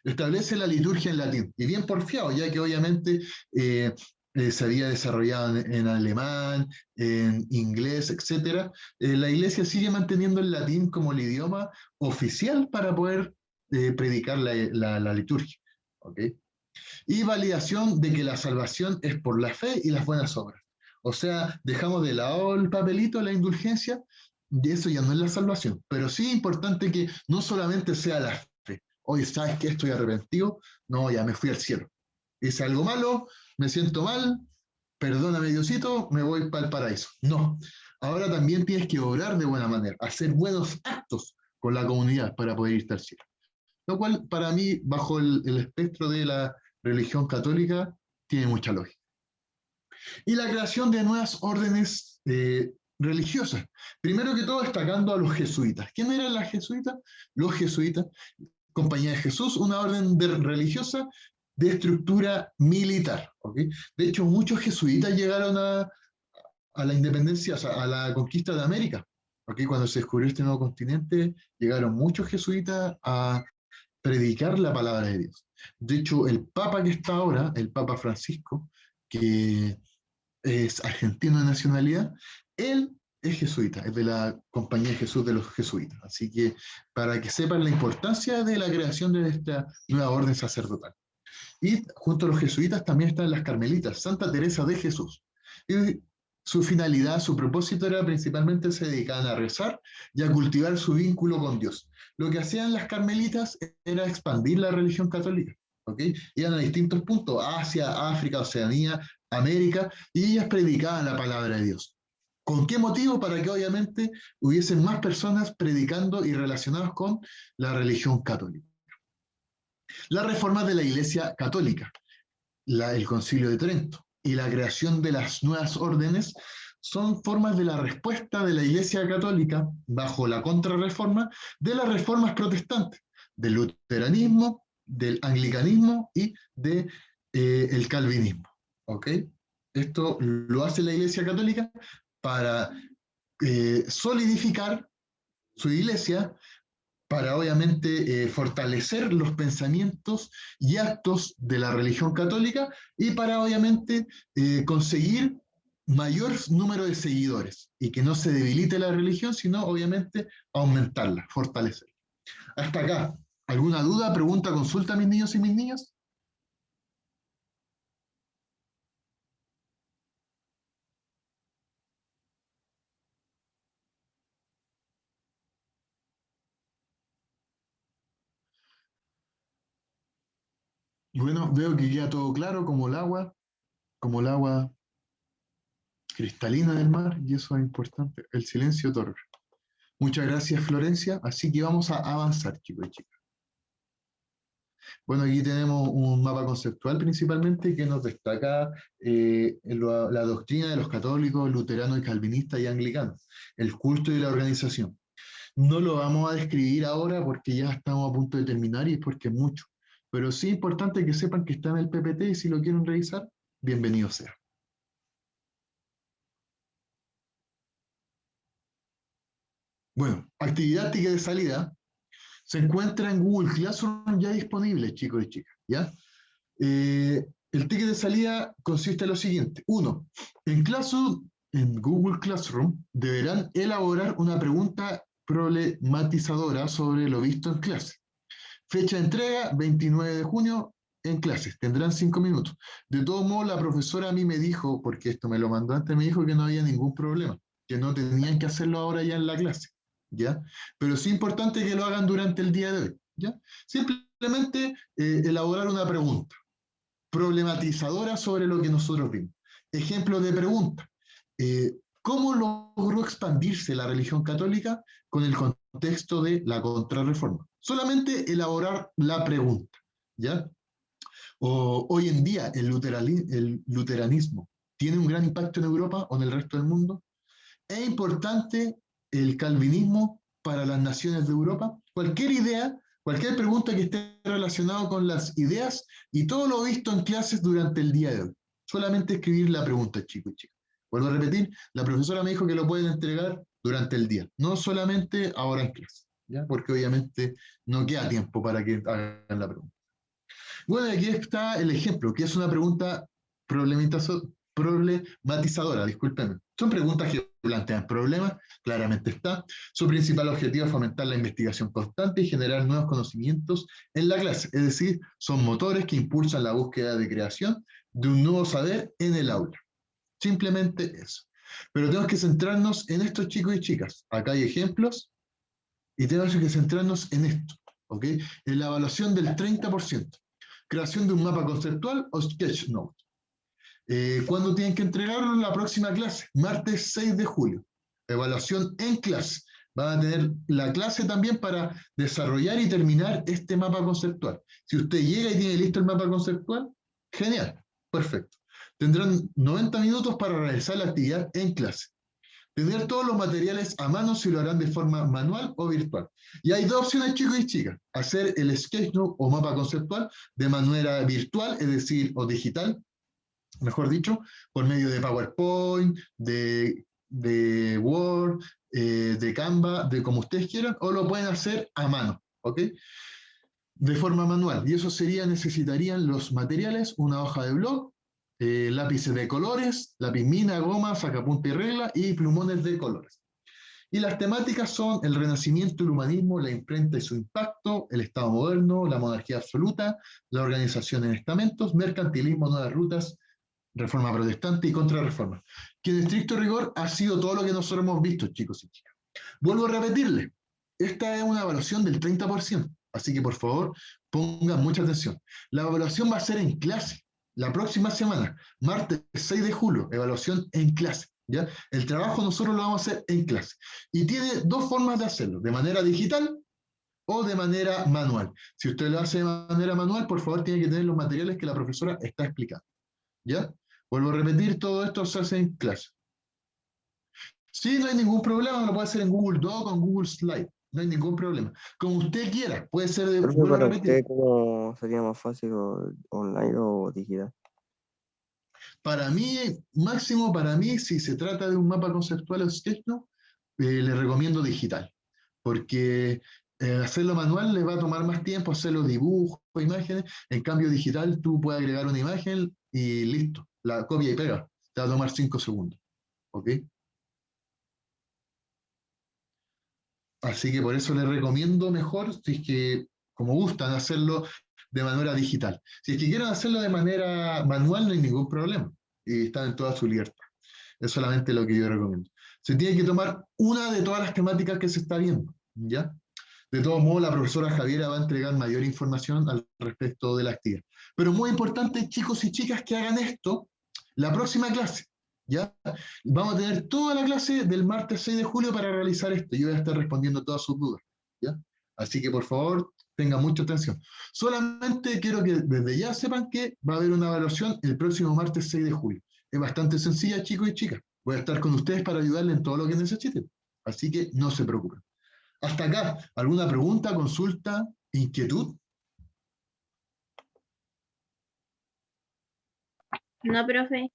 Establece la liturgia en latín, y bien porfiado, ya que obviamente se había desarrollado en alemán, en inglés, etc. La Iglesia sigue manteniendo el latín como el idioma oficial para poder predicar la liturgia. ¿Okay? Y validación de que la salvación es por la fe y las buenas obras. O sea, dejamos de lado el papelito, la indulgencia, y eso ya no es la salvación. Pero sí es importante que no solamente sea la fe. Oye, ¿sabes qué? Estoy arrepentido. No, ya me fui al cielo. Hice algo malo, me siento mal, perdóname Diosito, me voy para el paraíso. No. ahora también tienes que obrar de buena manera, hacer buenos actos con la comunidad para poder irte al cielo. Lo cual, para mí, bajo el espectro de la religión católica, tiene mucha lógica. Y la creación de nuevas órdenes religiosas. Primero que todo, destacando a los jesuitas. ¿Quién eran las jesuitas? Los jesuitas, Compañía de Jesús, una orden religiosa de estructura militar. ¿Okay? De hecho, muchos jesuitas llegaron a la independencia, o sea, a la conquista de América. ¿Okay? Cuando se descubrió este nuevo continente, llegaron muchos jesuitas a predicar la palabra de Dios. De hecho, el Papa que está ahora, el Papa Francisco, que es argentino de nacionalidad, él es jesuita, es de la Compañía de Jesús de los jesuitas. Así que para que sepan la importancia de la creación de esta nueva orden sacerdotal. Y junto a los jesuitas también están las carmelitas, Santa Teresa de Jesús. Y su finalidad, su propósito era principalmente se dedicaban a rezar y a cultivar su vínculo con Dios. Lo que hacían las carmelitas era expandir la religión católica. ¿Okay? Iban a distintos puntos, Asia, África, Oceanía, América, y ellas predicaban la palabra de Dios. ¿Con qué motivo? Para que obviamente hubiesen más personas predicando y relacionadas con la religión católica. La reforma de la Iglesia Católica, el Concilio de Trento y la creación de las nuevas órdenes son formas de la respuesta de la Iglesia Católica bajo la contrarreforma de las reformas protestantes, del luteranismo, del anglicanismo y del calvinismo. ¿Ok? Esto lo hace la Iglesia Católica para solidificar su iglesia, para obviamente fortalecer los pensamientos y actos de la religión católica y para obviamente conseguir mayor número de seguidores y que no se debilite la religión, sino obviamente aumentarla, fortalecerla. Hasta acá, ¿alguna duda, pregunta, consulta, mis niños y mis niñas? Bueno, veo que queda todo claro, como el agua cristalina del mar, y eso es importante. El silencio otorga. Muchas gracias, Florencia. Así que vamos a avanzar, chicos y chicas. Bueno, aquí tenemos un mapa conceptual principalmente que nos destaca la doctrina de los católicos, luteranos y calvinistas y anglicanos, el culto y la organización. No lo vamos a describir ahora porque ya estamos a punto de terminar y es porque es mucho. Pero sí es importante que sepan que está en el PPT y si lo quieren revisar, bienvenido sea. Bueno, actividad ticket de salida se encuentra en Google Classroom ya disponible, chicos y chicas, ¿ya? El ticket de salida consiste en lo siguiente. 1. En Google Classroom deberán elaborar una pregunta problematizadora sobre lo visto en clase. Fecha de entrega, 29 de junio, en clases. Tendrán 5 minutos. De todo modo, la profesora a mí me dijo, porque esto me lo mandó antes, me dijo que no había ningún problema, que no tenían que hacerlo ahora ya en la clase, ¿ya? Pero sí es importante que lo hagan durante el día de hoy, ¿ya? Simplemente elaborar una pregunta problematizadora sobre lo que nosotros vimos. Ejemplo de pregunta. ¿Cómo logró expandirse la religión católica con el contexto de la contrarreforma? Solamente elaborar la pregunta, ¿ya? Hoy en día el luteranismo tiene un gran impacto en Europa o en el resto del mundo. ¿Es importante el calvinismo para las naciones de Europa? Cualquier idea, cualquier pregunta que esté relacionada con las ideas y todo lo visto en clases durante el día de hoy. Solamente escribir la pregunta, chicos y chicas. Vuelvo a repetir, la profesora me dijo que lo pueden entregar durante el día, no solamente ahora en clase, ¿ya? Porque obviamente no queda tiempo para que hagan la pregunta. Bueno, aquí está el ejemplo, que es una pregunta problematizadora, discúlpenme. Son preguntas que plantean problemas, claramente está. Su principal objetivo es fomentar la investigación constante y generar nuevos conocimientos en la clase, es decir, son motores que impulsan la búsqueda de creación de un nuevo saber en el aula. Simplemente eso. Pero tenemos que centrarnos en estos chicos y chicas. Acá hay ejemplos y tenemos que centrarnos en esto, ¿ok? En la evaluación del 30%. Creación de un mapa conceptual o sketch note. ¿Cuándo tienen que entregarlo? En la próxima clase, martes 6 de julio. evaluación en clase. Van a tener la clase también para desarrollar y terminar este mapa conceptual. Si usted llega y tiene listo el mapa conceptual, genial, perfecto. Tendrán 90 minutos para realizar la actividad en clase. Tener todos los materiales a mano si lo harán de forma manual o virtual. Y hay dos opciones, chicos y chicas. Hacer el sketchnote o mapa conceptual de manera virtual, es decir, o digital, mejor dicho, por medio de PowerPoint, de Word, de Canva, de como ustedes quieran, o lo pueden hacer a mano, ¿ok? De forma manual. Y eso sería, necesitarían los materiales, una hoja de blog, lápices de colores, lápiz mina, goma, sacapunta y regla, y plumones de colores. Y las temáticas son el Renacimiento, el humanismo, la imprenta y su impacto, el Estado moderno, la monarquía absoluta, la organización en estamentos, mercantilismo, nuevas rutas, reforma protestante y contrarreforma. Que en estricto rigor ha sido todo lo que nosotros hemos visto, chicos y chicas. Vuelvo a repetirle, esta es una evaluación del 30%, así que por favor pongan mucha atención. La evaluación va a ser en clase, la próxima semana, martes 6 de julio, evaluación en clase. ¿Ya? El trabajo nosotros lo vamos a hacer en clase. Y tiene dos formas de hacerlo, de manera digital o de manera manual. Si usted lo hace de manera manual, por favor tiene que tener los materiales que la profesora está explicando. ¿Ya? Vuelvo a repetir, todo esto se hace en clase. Sí, no hay ningún problema, lo puede hacer en Google Doc o en Google Slide. No hay ningún problema. Como usted quiera, puede ser de... Profe, Vuelvo a para repetir. usted, ¿cómo sería más fácil, online o digital? Para mí, máximo para mí, si se trata de un mapa conceptual o sketchnote, le recomiendo digital. Porque hacerlo manual le va a tomar más tiempo, hacerlo dibujos, imágenes. En cambio, digital, tú puedes agregar una imagen y listo. La copia y pega. Te va a tomar 5 segundos. ¿Ok? Así que por eso les recomiendo mejor, si es que, como gustan, hacerlo de manera digital. Si es que quieren hacerlo de manera manual, no hay ningún problema. Y están en toda su libertad. Es solamente lo que yo recomiendo. Se tiene que tomar una de todas las temáticas que se está viendo, ¿ya? De todos modos, la profesora Javiera va a entregar mayor información al respecto de la actividad. Pero muy importante, chicos y chicas, que hagan esto la próxima clase, ¿ya? Vamos a tener toda la clase del martes 6 de julio para realizar esto. Yo voy a estar respondiendo todas sus dudas, ¿ya? Así que, por favor, tengan mucha atención. Solamente quiero que desde ya sepan que va a haber una evaluación el próximo martes 6 de julio. Es bastante sencilla, chicos y chicas. Voy a estar con ustedes para ayudarles en todo lo que necesiten. Así que no se preocupen. Hasta acá, ¿alguna pregunta, consulta, inquietud? No, profe.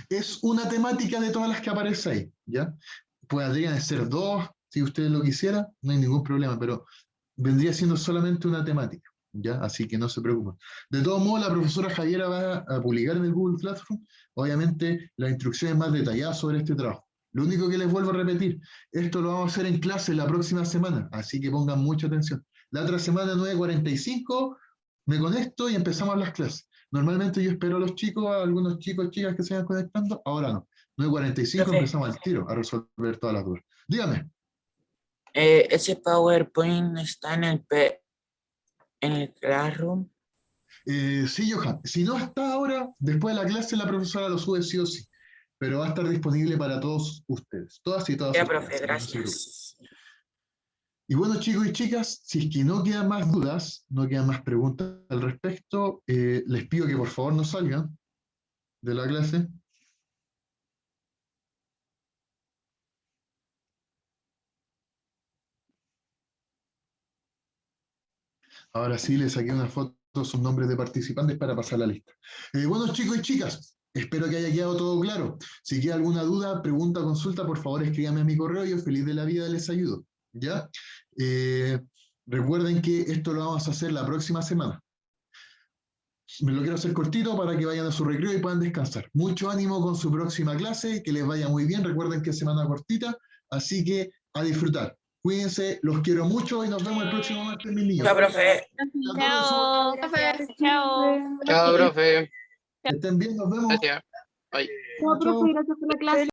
Es una temática de todas las que aparece ahí, ¿ya? Podrían ser dos, si ustedes lo quisieran, no hay ningún problema, pero vendría siendo solamente una temática, ¿ya? Así que no se preocupen. De todos modos, la profesora Javiera va a publicar en el Google Classroom, obviamente, las instrucciones más detalladas sobre este trabajo. Lo único que les vuelvo a repetir, esto lo vamos a hacer en clase la próxima semana, así que pongan mucha atención. La otra semana, 9:45, me conecto y empezamos las clases. Normalmente yo espero a los chicos, a algunos chicos, chicas que se vayan conectando, ahora no. 9:45 Profe. empezamos al tiro a resolver todas las dudas. Dígame. Ese PowerPoint está en el Classroom. Sí, Johan. Si no está ahora, después de la clase la profesora lo sube sí o sí. Pero va a estar disponible para todos ustedes. Todas y todas Ya, ustedes, profe, no se preocupen. gracias. Y bueno, chicos y chicas, si es que no quedan más dudas, no quedan más preguntas al respecto, les pido que por favor no salgan de la clase. Ahora sí, les saqué una foto, sus nombres de participantes para pasar la lista. Bueno, chicos y chicas, espero que haya quedado todo claro. Si queda alguna duda, pregunta, consulta, por favor escríbame a mi correo, yo feliz de la vida les ayudo. ¿Ya? Recuerden que esto lo vamos a hacer la próxima semana. Me lo quiero hacer cortito para que vayan a su recreo y puedan descansar. Mucho ánimo con su próxima clase, que les vaya muy bien. Recuerden que es semana cortita, así que a disfrutar. Cuídense, los quiero mucho y nos vemos el próximo martes, mis niños. Chao, profe. Chao. Chao. Chao, profe. Que estén bien, nos vemos. Gracias. Bye. Chao, profe, gracias por la clase.